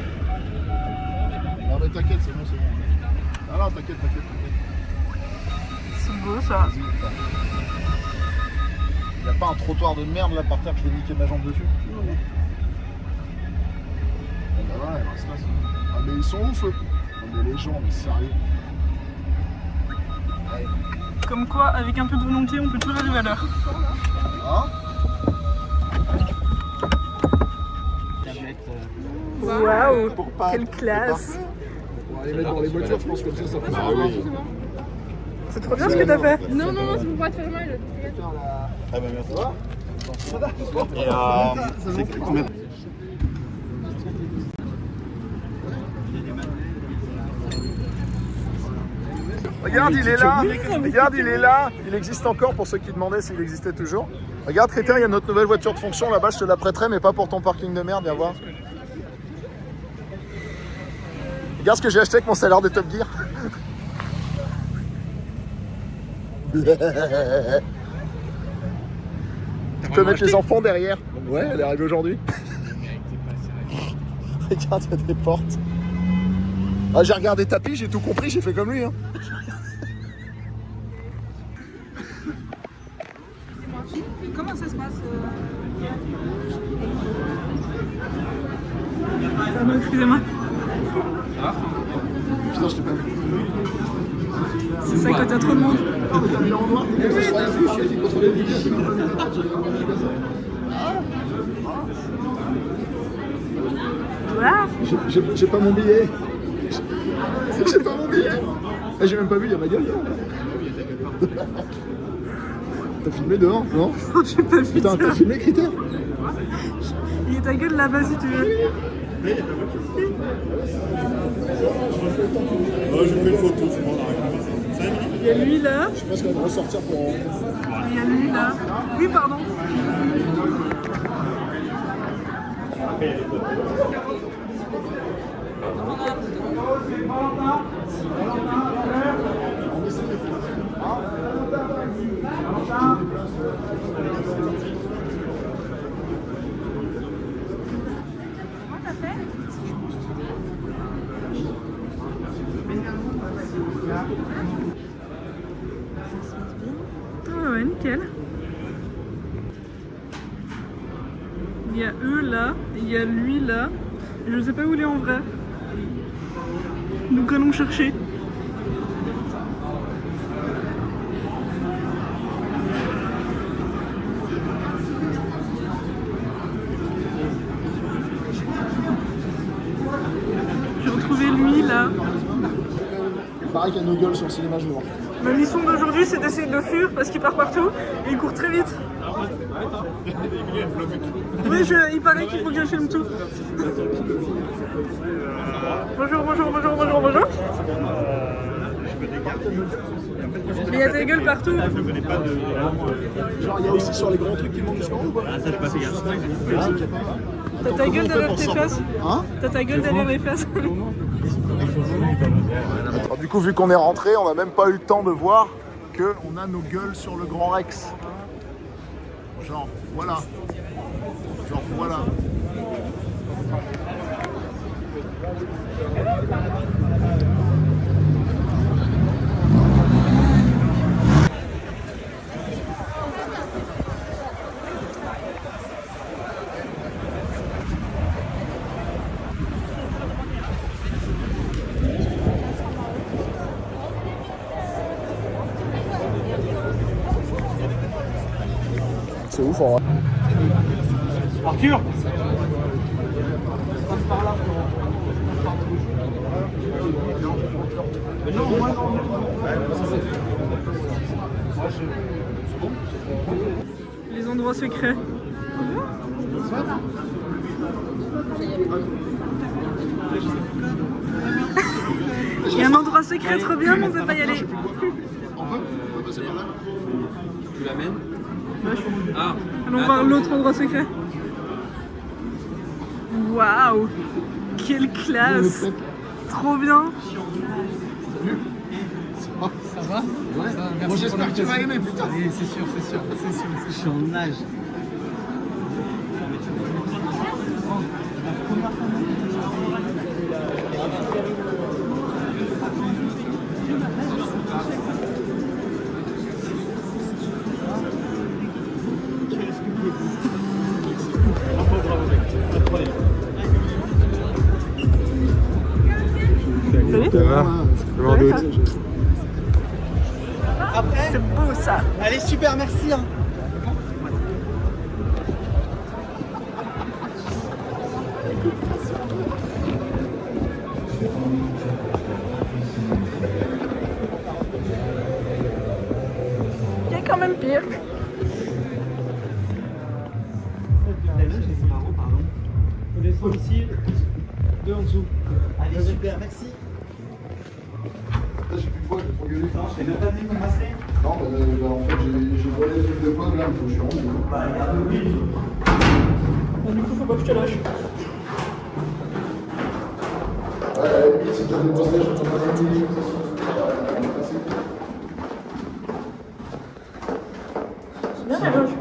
Non mais t'inquiète, c'est bon, c'est bon. Non, t'inquiète. C'est beau ça. Il n'y a pas un trottoir de merde là par terre que je vais niquer ma jambe dessus? Non. Bah voilà, il reste là. Ah mais ils sont ouf eux. Non mais les gens, mais sérieux. Allez. Comme quoi, avec un peu de volonté, on peut toujours arriver à l'heure. Hein? Waouh, Pour pas- quelle classe. On va aller mettre dans les voitures, je pense comme ça fait. Ah oui. C'est trop bien ce que t'as fait. Non, c'est pour pas te faire mal. Ah bah merci. C'est combien? Regarde, il est là. Regarde, il est là. Il existe encore pour ceux qui demandaient s'il existait toujours. Regarde, Crétin, il y a notre nouvelle voiture de fonction là-bas. Je te la prêterai, mais pas pour ton parking de merde. Viens voir. Regarde ce que j'ai acheté avec mon salaire de Top Gear. Tu peux mettre les enfants derrière. Ouais, elle est arrivée aujourd'hui. Regarde, il y a des portes. Ah, j'ai regardé tapis, j'ai tout compris, j'ai fait comme lui. Hein. Comment ça se passe Pardon, excusez-moi. Putain, je t'ai pas vu. C'est ça quand t'as trop de monde. Ah, mais t'as mis en noir, t'es comme ça, je croyais que j'étais contre les vidéos. Voilà. J'ai pas mon billet. J'ai pas mon billet. Eh, j'ai même pas vu, il y a ma gueule. T'as filmé dehors, non? J'ai pas vu Putain, ça. t'as filmé Critère? Il y a ta gueule là-bas si tu veux. J'ai fait une photo, je prends Il y a lui là. Je pense qu'elle va ressortir pour. Il y a lui là. Oui, pardon. Ah ouais, nickel. Il y a eux là, il y a lui là. Je sais pas où il est en vrai. Nous allons chercher. paraît qu'il y a nos gueules sur le cinéma géant. Ma mission d'aujourd'hui, c'est d'essayer de le fuir parce qu'il part partout et il court très vite. Oui, il paraît qu'il faut que je filme tout. Bonjour. Mais il y a des gueules partout. Genre, il y a aussi sur les grands trucs qui montent jusqu'en haut, quoi. Ah, ça, j'ai pas fait gaffe. T'as ta gueule derrière tes fesses. Hein? T'as ta gueule derrière les fesses. Alors, du coup, vu qu'on est rentré, on n'a même pas eu le temps de voir qu'on a nos gueules sur le Grand Rex. Genre, voilà. C'est ouf en vrai. Arthur! Les endroits secrets. Il y a un endroit secret trop bien, mais on peut pas y aller. On peut passer par là. Tu l'amènes? Ah. Allons voir l'autre endroit secret. Waouh! Quelle classe! Trop bien! Ça va? Ouais. Bon, j'espère que tu vas aimer, putain. Oui, c'est sûr. Je suis en nage. C'est beau ça! Allez, super, merci. Hein. Il y a quand même pire. On descend ici, 2 en dessous. Allez, super, merci. J'ai plus de poids, je vais trop gueuler. Non, je t'ai même pas dit qu'on passerait. Non, en fait, j'ai volé le truc de poids, là, il faut que je suis rendu. Bah, regarde, oui. Bon, du coup, faut pas que je te lâche. Ouais, si t'as des grosses lèches, on va pas faire C'est bien la loge.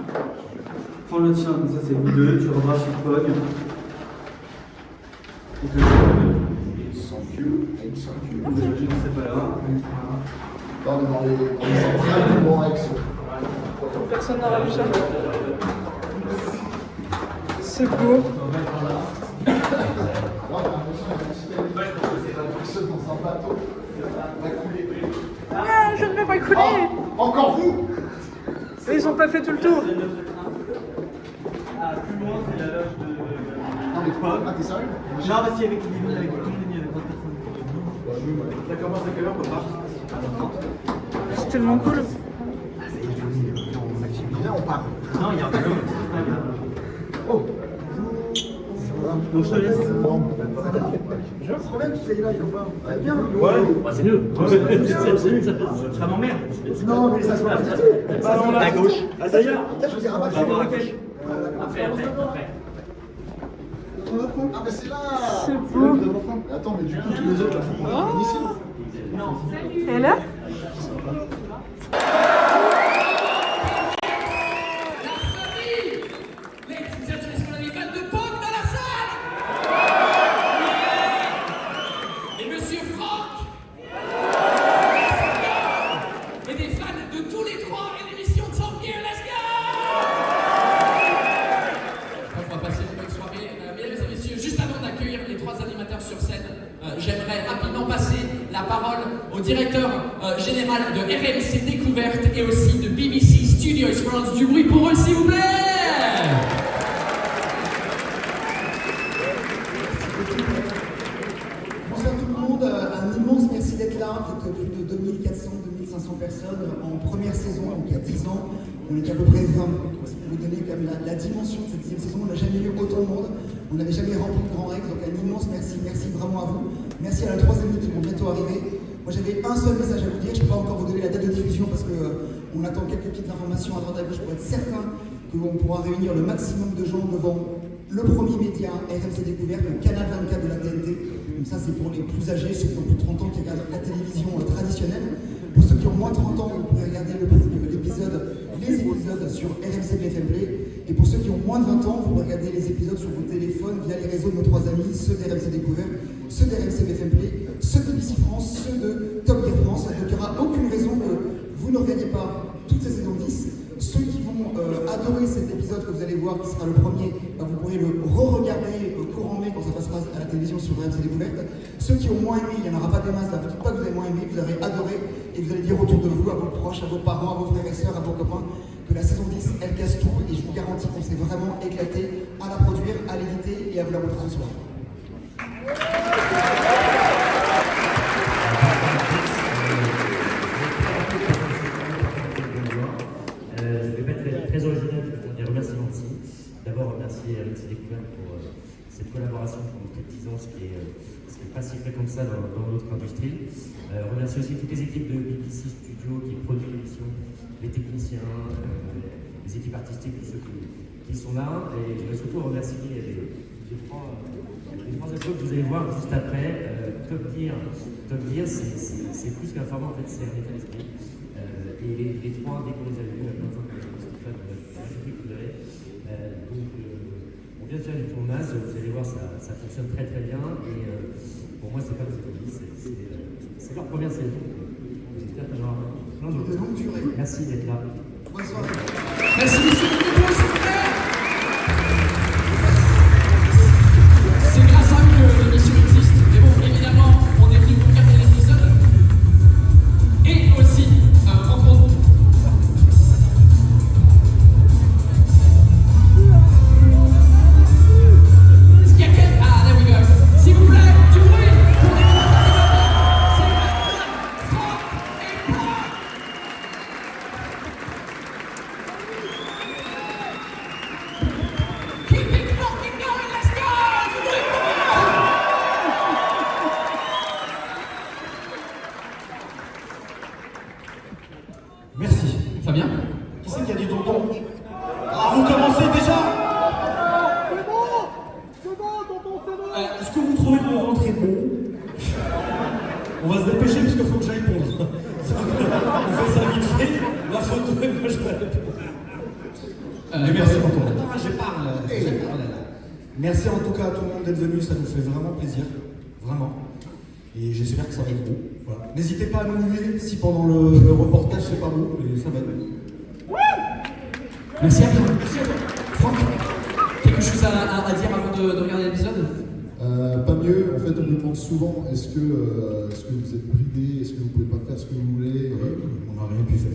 Prends le tien, comme ça c'est vous deux, tu rebrasses une pogne. Thank you. J'imagine que c'est pas là. Non, mais dans les centrales du Grand Rex. Personne n'aura vu ça. C'est beau. Ah, je ne vais pas couler. Encore vous? Ils ont pas fait tout le tour. Ah, plus loin, c'est la loge de. Non, mais quoi? Ah, t'es sérieux? Non, parce qu'il y avait des mines avec tout le monde, il y avait pas de personne. Ça commence à quelle heure, papa? C'est tellement cool. Viens, on part. Non, il y a un peu. Oh! Donc je te laisse. Je veux problème, tu sais là, il faut pas. Ouais, bien. Ouais, c'est mieux. Ça m'emmerde. Non, mais ça se passe. Ballon là. À gauche. Ah, d'ailleurs. Je veux dire, On va voir à gauche. Après. Ah, mais c'est là! C'est beau. Attends, mais du coup, tous les autres, là, faut qu'on les ramène ici. Et là? J'aimerais rapidement passer la parole au directeur général de RMC Découverte et aussi de BBC Studios France. Du bruit pour eux, s'il vous plaît. Bonsoir tout le monde, un immense merci d'être là, plus de 2400-2500 personnes en première saison, donc il y a 10 ans. On était à peu près 20. Donc, pour vous donner quand même la dimension de cette 10e saison, on n'a jamais eu autant de monde. On n'avait jamais rempli le Grand Rex, donc un immense merci. Merci vraiment à vous. Merci à la 3e nuit qui vont bientôt arriver. Moi j'avais un seul message à vous dire, je ne peux pas encore vous donner la date de diffusion parce qu'on attend quelques petites informations à droite à gauche pour être certain qu'on pourra réunir le maximum de gens devant le premier média RMC Découverte, le canal 24 de la TNT. Donc ça c'est pour les plus âgés, ceux qui ont plus de 30 ans qui regardent la télévision traditionnelle. Pour ceux qui ont moins de 30 ans, vous pourrez regarder les épisodes sur RMC BFM Play. Et pour ceux qui ont moins de 20 ans, vous pourrez regarder les épisodes sur vos téléphones via les réseaux de nos 3 amis, ceux d'RMC Découverte, ceux d'RMC BFM Play, ceux de BBC France, ceux de Top Gear France. Donc il n'y aura aucune raison que vous ne regardiez pas toutes ces saisons 10. Ceux qui vont adorer cet épisode que vous allez voir, qui sera le premier, vous pourrez le re-regarder courant mai quand ça passera à la télévision sur RMC Découverte. Ceux qui ont moins aimé, il n'y en aura pas des masses, ne dites pas que vous avez moins aimé, vous avez adoré, et vous allez dire autour de vous, à vos proches, à vos parents, à vos frères et sœurs, à vos copains, que la saison 10, elle casse tout, et je vous garantis qu'on s'est vraiment éclaté à la produire, à l'éditer et à vous la montrer ce soir. Très original, je vais dire remerciements aussi. D'abord, remercier RMC Découverte pour cette collaboration pendant plus de 10 ans, ce qui est pas si fréquent que ça dans notre industrie. Remercier aussi toutes les équipes de BBC Studio qui produisent l'émission, les techniciens, les équipes artistiques, tous ceux qui sont là. Et je vais surtout remercier les trois épisodes que vous allez voir juste après. Top Gear, c'est plus qu'un format, en fait, c'est un état d'esprit. Et les trois, dès qu'on les a vus, plein de fois, on vient de faire du tournage, vous allez voir, ça fonctionne très très bien. Et pour moi, c'est pas que c'est leur première saison. J'espère qu'il y en aura plein d'autres. De longue durée. Merci d'être là. Bonne soirée. Merci, monsieur le président. C'est grâce à eux que l'émission existe. Mais bon, évidemment, on est venu pour regarder l'épisode. Et aussi, rencontre. S'il vous plaît, du bruit pour les trois. C'est Franck et Paul. Keep it fucking going, let's go. Merci. Fabien. Qui c'est qui a dit tonton? Ah, vous commencez déjà? Est-ce que vous trouvez que mon ventre est bon? On va se dépêcher parce qu'il faut que j'aille pondre. On fait ça vite fait, la photo et moi je vais répondre. Merci tonton. Attends, je parle là. Merci en tout cas à tout le monde d'être venu, ça nous fait vraiment plaisir. Vraiment. Et j'espère que ça va être beau. Voilà. N'hésitez pas à nous huer si pendant le reportage c'est pas beau, mais ça va être beau. Merci à toi. Franck, quelque chose à dire avant de regarder l'épisode? Pas mieux, en fait on nous demande souvent est-ce que vous êtes bridé, est-ce que vous pouvez pas faire ce que vous voulez, on n'a rien pu faire.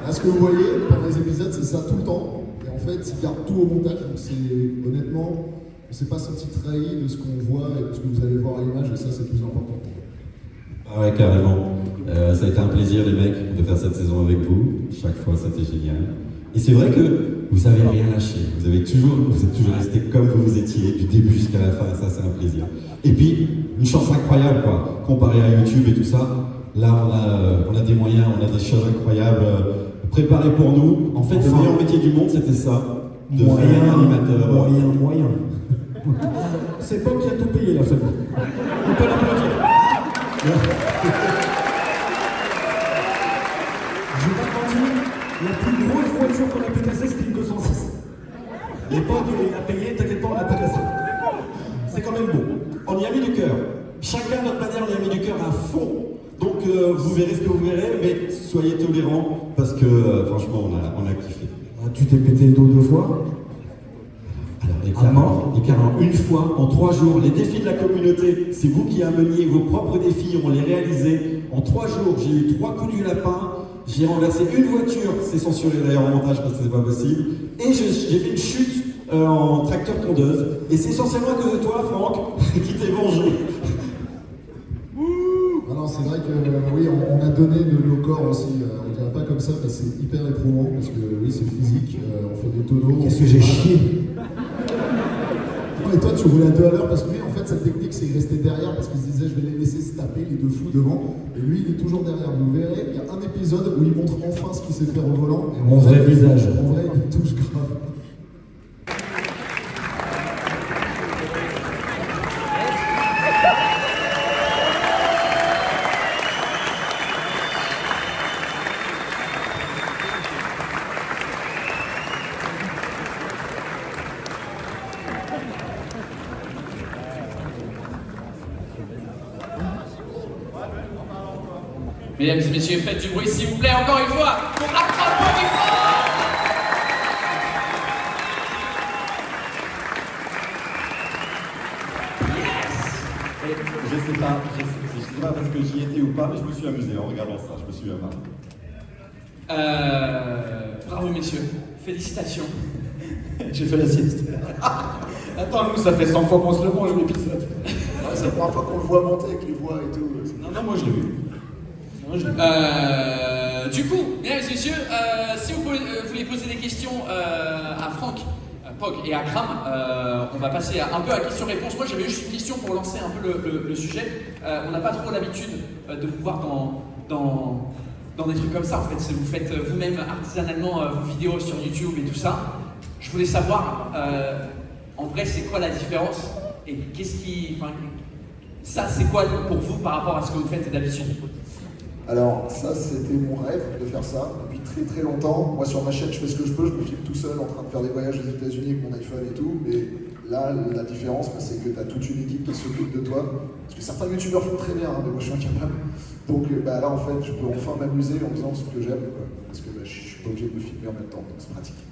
Là ce que vous voyez pendant les épisodes c'est ça tout le temps, et en fait ils gardent tout au montage, donc c'est honnêtement on s'est pas senti trahi de ce qu'on voit et de ce que vous allez voir à l'image, et ça c'est le plus important. Ah ouais, carrément. Ça a été un plaisir les mecs de faire cette saison avec vous, chaque fois c'était génial. Et c'est vrai que vous n'avez rien lâché, vous êtes toujours resté comme vous étiez du début jusqu'à la fin, et ça c'est un plaisir. Et puis, une chance incroyable quoi, comparé à YouTube et tout ça, là on a des moyens, on a des choses incroyables préparées pour nous. En fait, le meilleur métier du monde c'était ça, de faire un animateur. Moyen. C'est Bob qui a tout payé la famille. On peut l'applaudir. Je vais pas te mentir, la plus grosse voiture qu'on a pu casser, c'était une 206. L'époque, il a payé, t'inquiète pas, on l'a pas cassé. C'est quand même beau. On y a mis du cœur. Chacun de notre manière, on y a mis du cœur à fond. Donc vous verrez ce que vous verrez, mais soyez tolérants parce que franchement, on a kiffé. Ah, tu t'es pété le dos 2 fois? Alors, et carrément, une fois, en 3 jours, les défis de la communauté, c'est vous qui ameniez vos propres défis, on les réalisait. En 3 jours, j'ai eu 3 coups du lapin, j'ai renversé une voiture, c'est censuré d'ailleurs en montage parce que c'est pas possible, et j'ai fait une chute en tracteur tondeuse, et c'est essentiellement à cause de toi, Franck, qui t'es vengé. Non, c'est vrai que oui, on a donné de nos corps aussi. On ne dirait pas comme ça, mais c'est hyper éprouvant parce que oui, c'est physique. On fait des tonneaux. Qu'est-ce que j'ai chié? Et toi, tu roulais à 2 à l'heure parce que lui, en fait, sa technique, c'est qu'il restait derrière parce qu'il se disait, je vais les laisser se taper, les deux fous devant. Et lui, il est toujours derrière. Vous verrez, il y a un épisode où il montre enfin ce qu'il sait faire au volant. Et Mon vrai visage. En vrai, il touche grave. Mesdames et messieurs, faites du bruit s'il vous plaît, encore une fois, pour Attrape du fort. Je sais pas parce que j'y étais ou pas, mais je me suis amusé en regardant ça, je me suis amusé. Bravo messieurs, félicitations. J'ai fait la sieste. Attends, nous, ça fait 100 fois qu'on se le mange, l'épisode. C'est la première fois qu'on le voit monter avec les voix et tout. Non, moi je l'ai vu. Du coup, mesdames et messieurs, si vous voulez poser des questions à Franck, Pog et à Kram, on va passer un peu à questions-réponses. Moi, j'avais juste une question pour lancer un peu le sujet. On n'a pas trop l'habitude de vous voir dans des trucs comme ça. En fait, vous faites vous-même artisanalement vos vidéos sur YouTube et tout ça. Je voulais savoir, en vrai, c'est quoi la différence et qu'est-ce qui... ça, c'est quoi pour vous par rapport à ce que vous faites d'habitude? Alors ça, c'était mon rêve de faire ça depuis très très longtemps. Moi sur ma chaîne, je fais ce que je peux, je me filme tout seul en train de faire des voyages aux États-Unis avec mon iPhone et tout. Mais là, la différence, c'est que tu as toute une équipe qui s'occupe de toi. Parce que certains youtubeurs font très bien, mais moi je suis incapable. Donc là, en fait, je peux enfin m'amuser en faisant ce que j'aime. Parce que je suis pas obligé de me filmer en même temps, donc c'est pratique.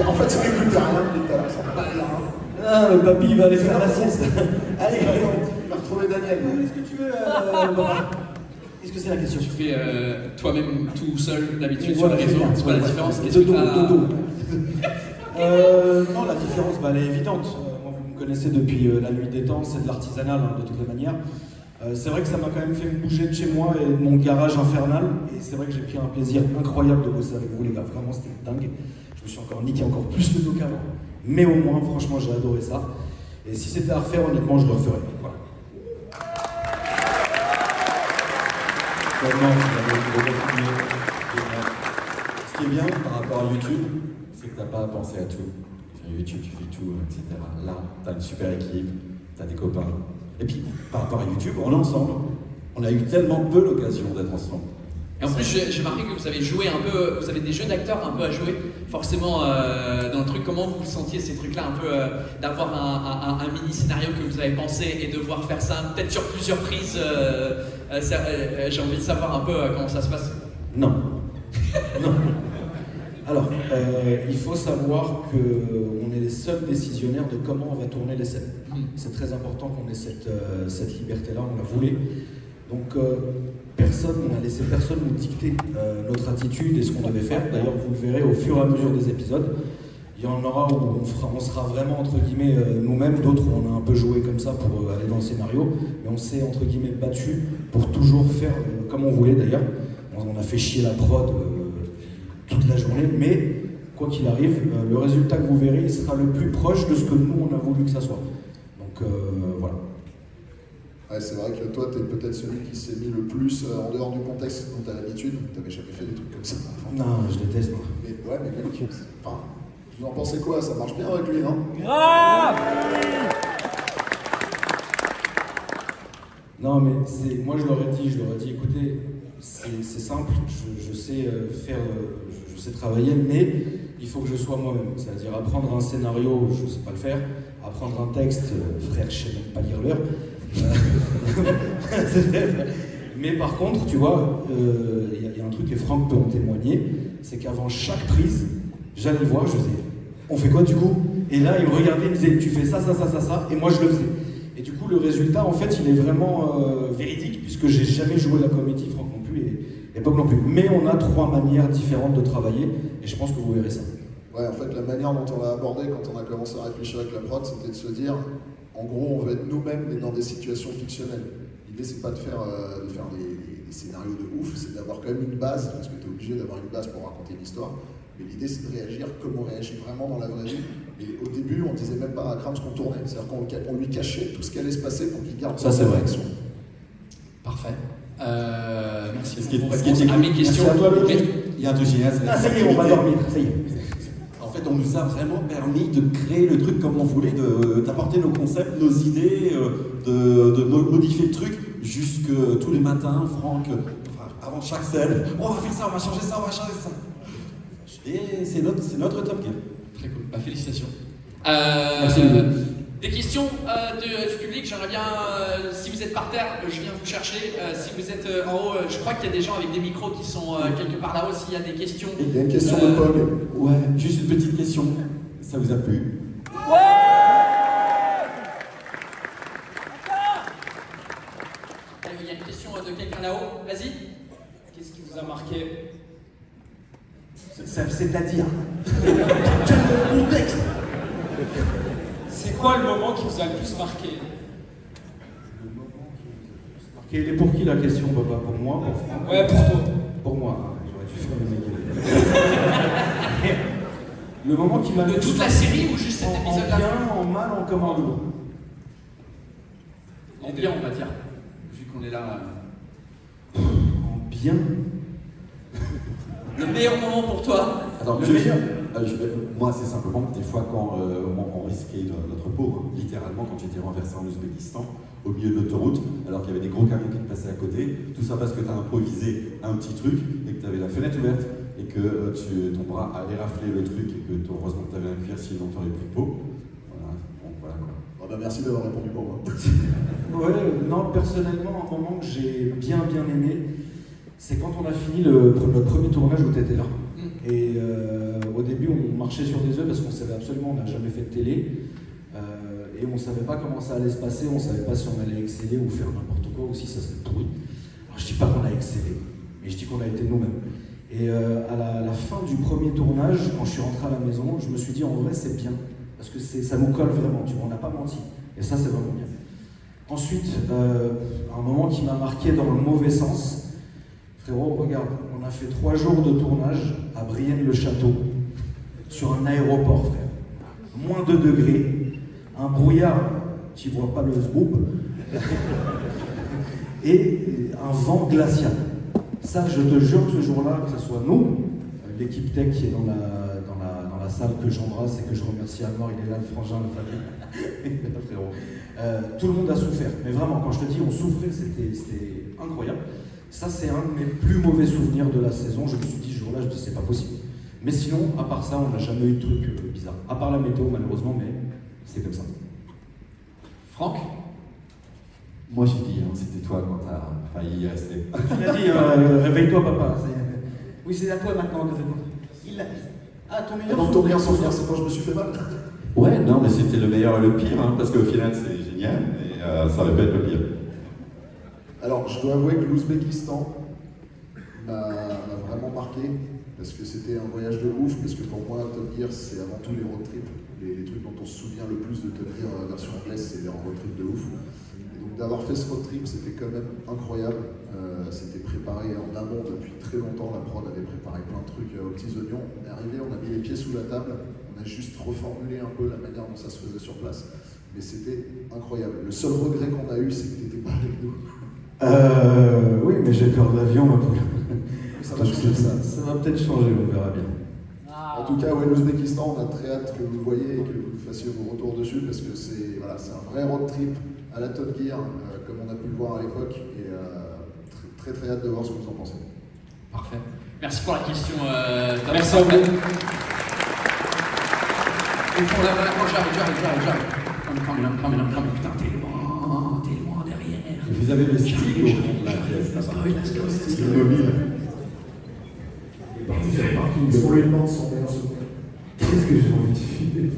En fait, c'est plus rien, il est là, ça va pas bien. Ah, le papy, il va aller faire la sieste. Allez, il va retrouver Daniel. Est-ce que tu veux... Qu'est-ce que c'est la question? Tu fais toi-même tout seul d'habitude sur les réseaux, c'est quoi la différence? Dodo. Non, la différence, elle est évidente. Moi, vous me connaissez depuis la nuit des temps, c'est de l'artisanal de toutes les manières. C'est vrai que ça m'a quand même fait me bouger de chez moi et de mon garage infernal. Et c'est vrai que j'ai pris un plaisir incroyable de bosser avec vous, les gars. Vraiment, c'était dingue. Je me suis encore niqué encore plus le dos qu'avant. Mais au moins, franchement, j'ai adoré ça. Et si c'était à refaire, honnêtement, je le referais. Voilà. Ce qui est bien par rapport à YouTube, c'est que tu n'as pas à penser à tout. Sur YouTube, tu fais tout, etc. Là, tu as une super équipe, tu as des copains. Et puis, par rapport à YouTube, on est ensemble. On a eu tellement peu l'occasion d'être ensemble. Et en plus, j'ai remarqué que vous avez joué un peu, vous avez des jeux d'acteurs un peu à jouer, forcément dans le truc. Comment vous sentiez ces trucs-là, un peu d'avoir un mini scénario que vous avez pensé et devoir faire ça peut-être sur plusieurs prises j'ai envie de savoir un peu comment ça se passe. Non. Non. Alors, il faut savoir qu'on est les seuls décisionnaires de comment on va tourner les scènes. C'est très important qu'on ait cette liberté-là, on la voulait. Donc, on a laissé personne nous dicter notre attitude et ce qu'on devait faire. D'ailleurs, vous le verrez au fur et à mesure des épisodes. Il y en aura où on sera vraiment, entre guillemets, nous-mêmes. D'autres où on a un peu joué comme ça pour aller dans le scénario. Mais on s'est, entre guillemets, battu pour toujours faire comme on voulait d'ailleurs. On a fait chier la prod toute la journée. Mais, quoi qu'il arrive, le résultat que vous verrez, il sera le plus proche de ce que nous, on a voulu que ça soit. Donc, voilà. Ouais, c'est vrai que toi, t'es peut-être celui qui s'est mis le plus en dehors du contexte dont t'as l'habitude. T'avais jamais fait des trucs comme ça. Non, je déteste, moi. Mais ouais, mais mec, enfin, vous en pensez quoi? Ça marche bien avec lui, non? Grave. Non, mais moi je leur ai dit, écoutez, c'est simple, je sais faire, je sais travailler, mais il faut que je sois moi-même. C'est-à-dire apprendre un scénario, je ne sais pas le faire. Apprendre un texte, frère, je ne sais même pas lire l'heure. Mais par contre, tu vois, il y a un truc, et Franck peut en témoigner, c'est qu'avant chaque prise, j'allais le voir, je faisais « on fait quoi du coup ?» Et là, il me regardait, il me disait « tu fais ça, ça, ça, ça, ça », et moi je le faisais. Et du coup, le résultat, en fait, il est vraiment véridique, puisque j'ai jamais joué la comédie, Franck non plus, et Bob non plus. Mais on a 3 manières différentes de travailler, et je pense que vous verrez ça. Ouais, en fait, la manière dont on l'a abordé quand on a commencé à réfléchir avec la prod, c'était de se dire En gros, on veut être nous-mêmes, mais dans des situations fictionnelles. L'idée, c'est pas de faire des scénarios de ouf, c'est d'avoir quand même une base, parce que tu es obligé d'avoir une base pour raconter une histoire. Mais l'idée, c'est de réagir comme on réagit vraiment dans la vraie vie. Et au début, on disait même pas à Crams qu'on tournait. C'est-à-dire qu'on lui cachait tout ce qui allait se passer pour qu'il garde Ça, c'est vrai. réaction. Parfait. Merci Ce qui beaucoup est- pour ce qui est répondre à mes cool. questions. Merci à toi, Mickey. Il y a un truc génial. Ah, ça y est, on va dormir, ça y est. En fait, on nous a vraiment permis de créer le truc comme on voulait, d'apporter nos concepts, nos idées, de modifier le truc jusque tous les matins, Franck, avant chaque scène, on va faire ça, on va changer ça, on va changer ça. Et c'est notre Top Gear. Très cool, bah, félicitations. Merci. Des questions du public, j'aimerais bien, si vous êtes par terre, je viens vous chercher. Si vous êtes en haut, je crois qu'il y a des gens avec des micros qui sont quelque part là-haut. S'il y a des questions. Il y a une question de Pog. Ouais, juste une petite question. Ça vous a plu? Il y a une question de quelqu'un là-haut. Vas-y. Qu'est-ce qui vous a marqué? C'est-à-dire quel contexte? C'est quoi le moment qui vous a le plus marqué? Et elle est pour qui la question, papa? Pour moi? Pour Franck? Ouais, pour toi. Pour moi. J'aurais dû faire le mec. Le moment qui m'a De toute la série ou juste cet en épisode-là? bien, en mal, en commando. En bien, on va dire. Vu qu'on est là. En bien. Le meilleur moment pour toi? Attends, Le meilleur. Moi, c'est simplement que des fois, quand on risquait notre peau, hein, littéralement, quand j'étais renversé en Ouzbékistan, au milieu de l'autoroute, alors qu'il y avait des gros camions qui te passaient à côté, tout ça parce que tu as improvisé un petit truc et que tu avais la fenêtre ouverte et que ton bras allait rafler le truc et que heureusement que tu avais un cuir, sinon tu n'aurais plus de peau. Voilà, bon, voilà quoi. Oh bah merci d'avoir répondu pour moi. Ouais, non, personnellement, un moment que j'ai bien aimé, c'est quand on a fini le premier tournage où tu étais là. Et au début, on marchait sur des œufs parce qu'on savait absolument, on n'a jamais fait de télé. Et on ne savait pas comment ça allait se passer, on ne savait pas si on allait exceller ou faire n'importe quoi ou si ça serait pourri. Alors je dis pas qu'on a excellé, mais je dis qu'on a été nous-mêmes. Et à la fin du premier tournage, quand je suis rentré à la maison, je me suis dit en vrai c'est bien, parce que ça nous colle vraiment, tu vois, on n'a pas menti. Et ça c'est vraiment bien. Ensuite, un moment qui m'a marqué dans le mauvais sens, frérot, regarde, on a fait 3 jours de tournage à Brienne-le-Château, sur un aéroport, frère. Moins 2 degrés. Un brouillard, tu vois pas le zboob, et un vent glacial. Ça, je te jure que ce jour-là, que ce soit nous, l'équipe tech qui est dans la salle que j'embrasse et que je remercie à mort, il est là, le frangin, le Fabien, frérot. Tout le monde a souffert, mais vraiment, quand je te dis on souffrait, c'était incroyable. Ça, c'est un de mes plus mauvais souvenirs de la saison. Je me suis dit, ce jour-là, je dis, c'est pas possible. Mais sinon, à part ça, on n'a jamais eu de truc bizarre. À part la météo, malheureusement, mais c'est comme ça. Franck? Moi j'ai dit, hein, c'était toi quand t'as failli y rester. Il a dit, réveille-toi papa. Oui, c'est à toi maintenant de répondre. Il l'a dit. Ah, ton meilleur Donc ton meilleur souvenir, c'est quand je me suis fait mal. Ouais, non, mais c'était le meilleur et le pire, hein, parce qu'au final c'est génial, et ça aurait pu être le pire. Alors, je dois avouer que l'Ouzbékistan m'a vraiment marqué, parce que c'était un voyage de ouf, parce que pour moi, Top Gear, c'est avant tout les road trips. Les trucs dont on se souvient le plus de Top Gear version anglaise, c'est les road trips de ouf. Et donc d'avoir fait ce road trip, c'était quand même incroyable. C'était préparé en amont depuis très longtemps, la prod avait préparé plein de trucs aux petits oignons. On est arrivé, on a mis les pieds sous la table, on a juste reformulé un peu la manière dont ça se faisait sur place. Mais c'était incroyable. Le seul regret qu'on a eu, c'est que tu n'étais pas avec nous. Oui, mais j'ai peur de l'avion, ma poule. Ça va changer ça. Ça va peut-être changer, on verra bien. En tout cas, ouais, l'Ouzbékistan, on a très hâte que vous le voyez et que vous fassiez vos retours dessus, parce que c'est un vrai road trip à la Top Gear, comme on a pu le voir à l'époque, et très très hâte de voir ce que vous en pensez. Parfait. Merci pour la question. Merci à vous. Au fond, là, j'arrive. Come, putain, t'es loin derrière. Vous avez le style au fond de la pièce, c'est mobile. Sur les bancs sans meilleur souvenir. Qu'est-ce que j'ai envie de filmer?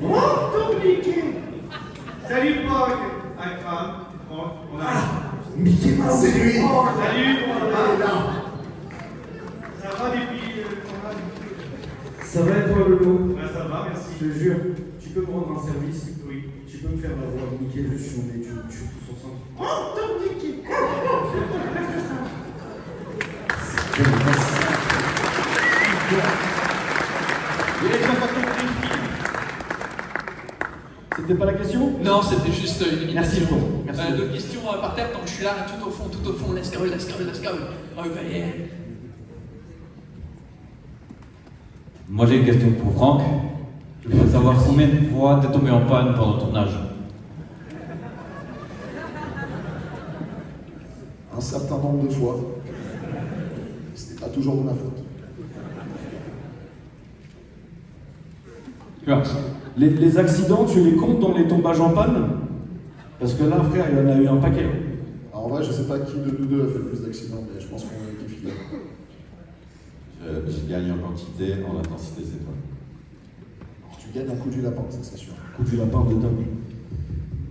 Oh, Mickey! Salut, Pog! Akram, Franck, on a. Mickey Mouse, c'est lui! Salut! là. Ça va depuis le tournage? Ça va et toi, Lolo? Ouais, ça va, merci. Je te jure, tu peux me rendre un service? Oui. Tu peux me faire la voix de Mickey juste si on est tous ensemble? Oh, Tom Mickey. C'était pas la question? Non, c'était juste une imitation. Merci, Flo. Merci. D'autres questions par terre, tant que je suis là, tout au fond, let's go. Oh, yeah. Moi j'ai une question pour Franck. Je veux savoir combien de fois t'es tombé en panne pendant le tournage. Un certain nombre de fois. C'était pas toujours de ma faute. Les accidents, tu les comptes dans les tombages en panne? Parce que là, frère, il y en a eu un paquet. Alors en vrai, je sais pas qui de nous deux a fait le plus d'accidents, mais je pense qu'on a été filés. Je gagne en quantité, en intensité, c'est toi. Tu gagnes un coup du lapin, ça c'est sûr. Coup du lapin de Tom.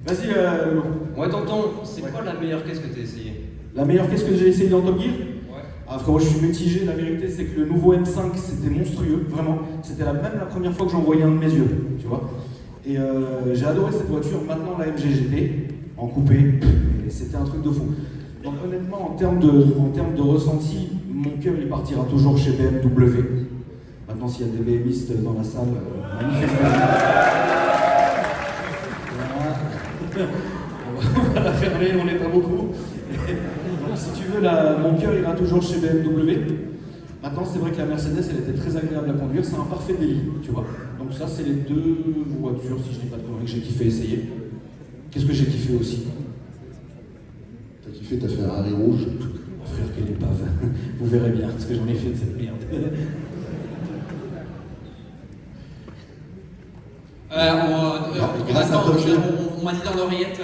Vas-y, Lolo. Ouais, tonton, c'est quoi la meilleure caisse que t'as essayé? La meilleure caisse que j'ai essayé dans Top Gear? Ouais. Ah frérot, je suis mitigé, la vérité c'est que le nouveau M5 c'était monstrueux, vraiment. C'était même la première fois que j'en voyais un de mes yeux, tu vois. Et j'ai adoré cette voiture, maintenant la MG GT, en coupé, et c'était un truc de fou. Donc honnêtement, en termes de ressenti, mon cœur il partira toujours chez BMW. Maintenant s'il y a des BMistes dans la salle, manifestement. Voilà. On va la fermer, on n'est pas beaucoup. Donc si tu veux, mon cœur ira toujours chez BMW. Maintenant, c'est vrai que la Mercedes, elle était très agréable à conduire, c'est un parfait délit, tu vois. Donc ça, c'est les deux voitures, si je dis pas de conneries, que j'ai kiffé essayer. Qu'est-ce que j'ai kiffé aussi? T'as kiffé ta Ferrari rouge? Frère, quelle épave. Vous verrez bien ce que j'en ai fait de cette merde. On m'a dit dans l'oreillette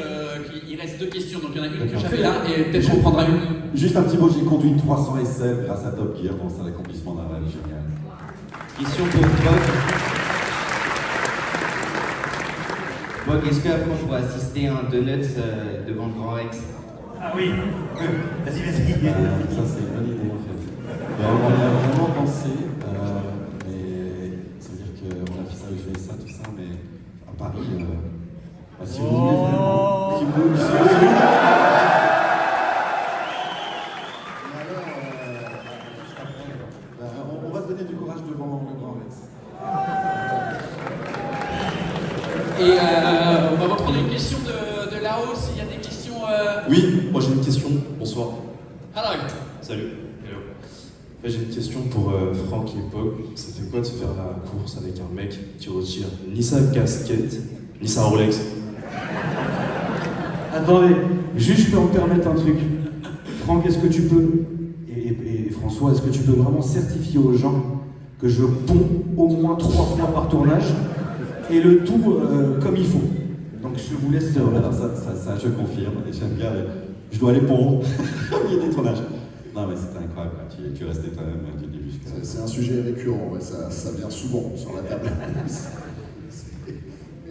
qu'il reste 2 questions, donc il y en a une que j'avais là, et peut-être qu'on prendra une. Juste un petit mot, j'ai conduit 300 SL grâce à Top Gear, donc c'est l'accomplissement d'un rêve génial. Question pour Pog. Pog, est-ce qu'après on pourrait assister à un donut devant le Grand Rex? Ah oui. Vas-y. Ça c'est une bonne idée en fait. On y a vraiment pensé, mais ça veut dire qu'on a fait ça, je fais ça, tout ça, mais à Paris, si vous voulez vraiment, si vous voulez. On va se donner du courage devant le Grand Rex. Et on va reprendre une question de là-haut, s'il y a des questions. Oui, moi j'ai une question. Bonsoir. Hello. Salut. Hello. J'ai une question pour Franck et Pog. Ça fait quoi de faire la course avec un mec qui retire ni sa casquette, ni sa Rolex? Attendez, juste je peux me permettre un truc. Franck, est-ce que tu peux, et François, est-ce que tu peux vraiment certifier aux gens que je ponds au moins 3 fois par tournage et le tout comme il faut? Donc je vous laisse. Alors ça je confirme, et j'aime bien. Je dois aller pondre il y a des tournages. Non mais c'était incroyable, tu restais toi-même du début jusqu'à la fin. C'est un sujet récurrent, ouais, ça vient souvent sur la table.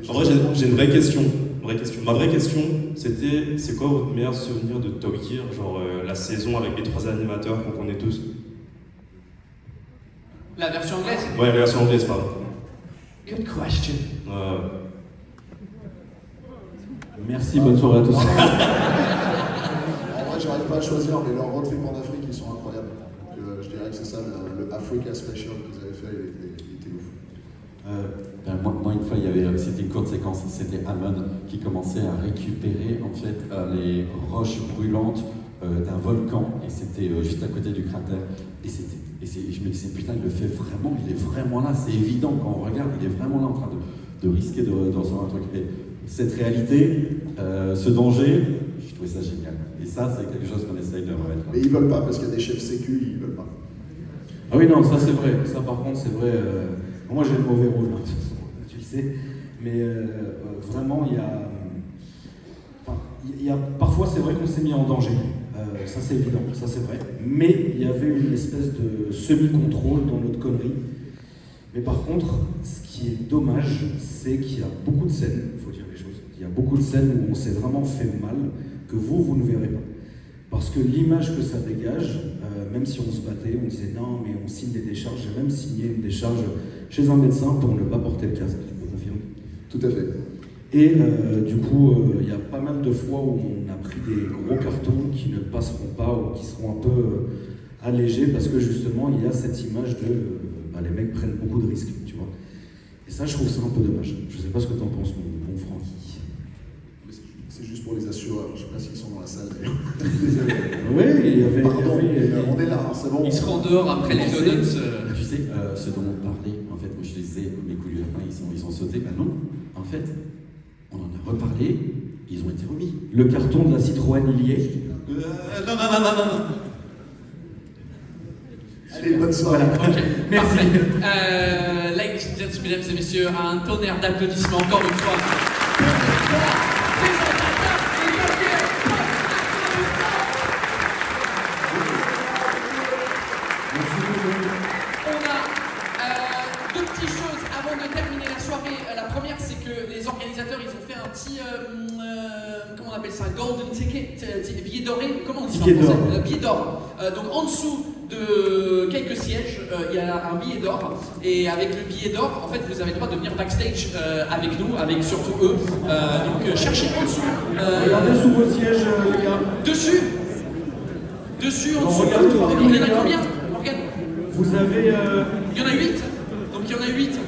En vrai, j'ai une vraie question. Ma vraie question, c'était c'est quoi votre meilleur souvenir de Top Gear, genre la saison avec les 3 animateurs qu'on connaît tous? La version anglaise? Ouais, la version anglaise, pardon. Good question. Merci, bonne soirée à tous. En vrai, j'arrive pas à choisir, mais leurs road trips en Afrique, ils sont incroyables. Donc, je dirais que c'est ça, le Africa Special qu'ils avaient fait, il était ouf. Moi, une fois, c'était une courte séquence, c'était Amon qui commençait à récupérer en fait les roches brûlantes d'un volcan, et c'était juste à côté du cratère. Je me disais, putain, il le fait vraiment, il est vraiment là, c'est évident quand on regarde, il est vraiment là en train de risquer de recevoir un truc. Et cette réalité, ce danger, je trouvais ça génial. Et ça, c'est quelque chose qu'on essaye de remettre. Mais ils veulent pas, parce qu'il y a des chefs sécu, ils veulent pas. Ah oui, non, ça c'est vrai. Ça par contre, c'est vrai. Moi j'ai le mauvais rôle, hein, tu le sais. Mais vraiment, il y a parfois, c'est vrai qu'on s'est mis en danger. Ça c'est évident, ça c'est vrai. Mais il y avait une espèce de semi-contrôle dans notre connerie. Mais par contre, ce qui est dommage, c'est qu'il y a beaucoup de scènes, il faut dire les choses, il y a beaucoup de scènes où on s'est vraiment fait mal, que vous ne verrez pas. Parce que l'image que ça dégage, même si on se battait, on disait non, mais on signe des décharges. J'ai même signé une décharge chez un médecin pour ne pas porter le casque, je peux confirmer. Tout à fait. Et du coup, il y a pas mal de fois où on a pris des gros cartons qui ne passeront pas ou qui seront un peu allégés parce que justement, il y a cette image de les mecs prennent beaucoup de risques, tu vois. Et ça, je trouve ça un peu dommage. Je sais pas ce que t'en penses, mon Francky. C'est juste pour les assureurs, je sais pas s'ils sont dans la salle d'ailleurs. Oui, il y avait. Pardon, on est là, hein, c'est bon. Ils seront dehors après les donuts. Tu sais, ce dont on parlait, en fait, moi je disais, mes coups du lapin, ils sont sautés. Ben non, en fait, on en a reparlé, ils ont été remis. Le carton de la Citroën, il y est. Non. Allez, bonne soirée. Ok, merci. Ladies and gentlemen, mesdames et messieurs, un tonnerre d'applaudissements encore une fois. On a deux petites choses avant de terminer la soirée. La première, c'est que les organisateurs, ils ont fait un petit, comment on appelle ça, golden ticket, billet doré, comment on dit Ticket en français d'or. Billet d'or. Donc en dessous de quelques sièges, il y a un billet d'or. Et avec le billet d'or, en fait, vous avez le droit de venir backstage avec nous, avec surtout eux. Donc cherchez en dessous. Regardez sous vos sièges, les gars. Dessus, en Non, dessous. regardez, Il y en a combien Morgane? Vous avez. Il y en a 8. Donc il y en a 8.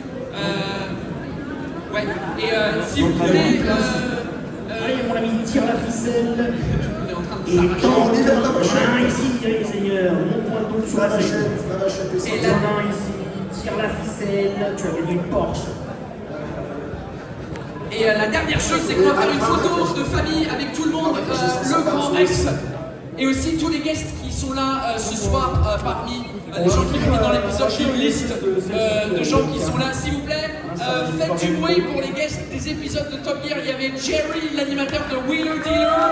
Ouais. Et si vous Donc, voulez. allez, mon ami, tire la ficelle. On est en train de Et s'arracher. quand on est dans ta main ici, les seigneurs, montre-moi donc sur la machette, et ça. Et Et là, la main ici, tire la ficelle, tu as gagné une Porsche. Et la dernière chose, c'est qu'on va faire une photo de famille avec tout le monde, le Grand Rex, et aussi tous les guests qui sont là ce soir parmi les gens qui viennent dans l'épisode. J'ai une liste de gens qui sont là, s'il vous plaît. Faites du bruit pour les guests des épisodes de Top Gear. Il y avait Jerry, l'animateur de Wheeler Dealer,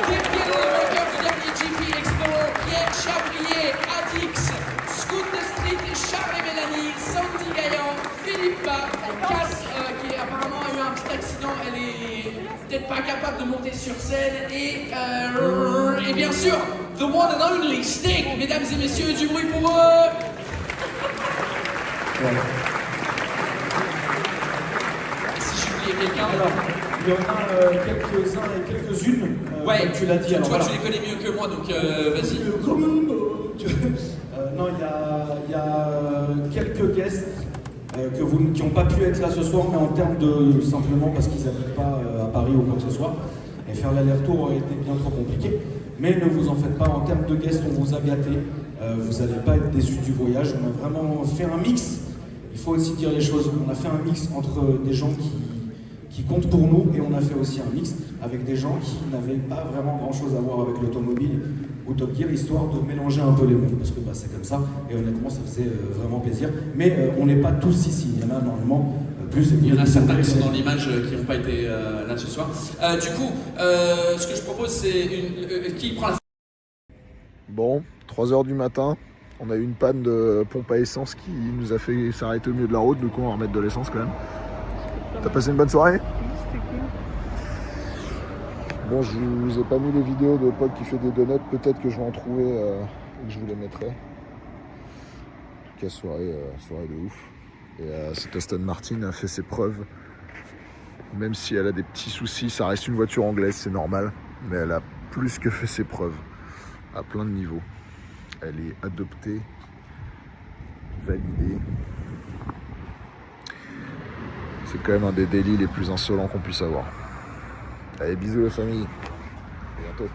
Kim Gill, le vainqueur du dernier GP Explorer, Pierre Chabrier, Adix, Scoot the Street, Charles et Mélanie, Sandy Gaillan, Philippe Bach, Cass, qui apparemment a eu un petit accident, elle est peut-être pas capable de monter sur scène, et bien sûr, the one and only Sting, mesdames et messieurs, du bruit pour eux. Si j'ai oublié quelqu'un. Alors, il y en a quelques-uns et quelques-unes. Ouais, comme tu l'as dit. toi Alors, tu les connais mieux que moi, donc vas-y. Non, il y a quelques guests qui n'ont pas pu être là ce soir, mais en termes de simplement parce qu'ils n'habitent pas à Paris ou quoi que ce soit. Et faire l'aller-retour aurait été bien trop compliqué. Mais ne vous en faites pas, en termes de guests, on vous a gâté. Vous n'allez pas être déçus du voyage. On a vraiment fait un mix. Il faut aussi dire les choses. On a fait un mix entre des gens qui comptent pour nous et on a fait aussi un mix avec des gens qui n'avaient pas vraiment grand-chose à voir avec l'automobile ou Top Gear, histoire de mélanger un peu les mondes, parce que c'est comme ça, et honnêtement ça faisait vraiment plaisir. Mais on n'est pas tous ici, il y en a normalement plus. Il y en a certains qui sont dans l'image qui n'ont pas été là ce soir. Du coup, ce que je propose, c'est qui prend la... Bon, 3h du matin, on a eu une panne de pompe à essence qui nous a fait s'arrêter au milieu de la route, du coup on va remettre de l'essence quand même. T'as passé une bonne soirée? C'était cool. Bon, je vous ai pas mis les vidéos de Pog qui fait des donuts, peut-être que je vais en trouver et que je vous les mettrai. En tout cas, soirée de ouf. Et cette Aston Martin a fait ses preuves. Même si elle a des petits soucis, ça reste une voiture anglaise, c'est normal. Mais elle a plus que fait ses preuves, à plein de niveaux. Elle est adoptée, validée. C'est quand même un des délits les plus insolents qu'on puisse avoir. Allez, bisous la famille. À bientôt.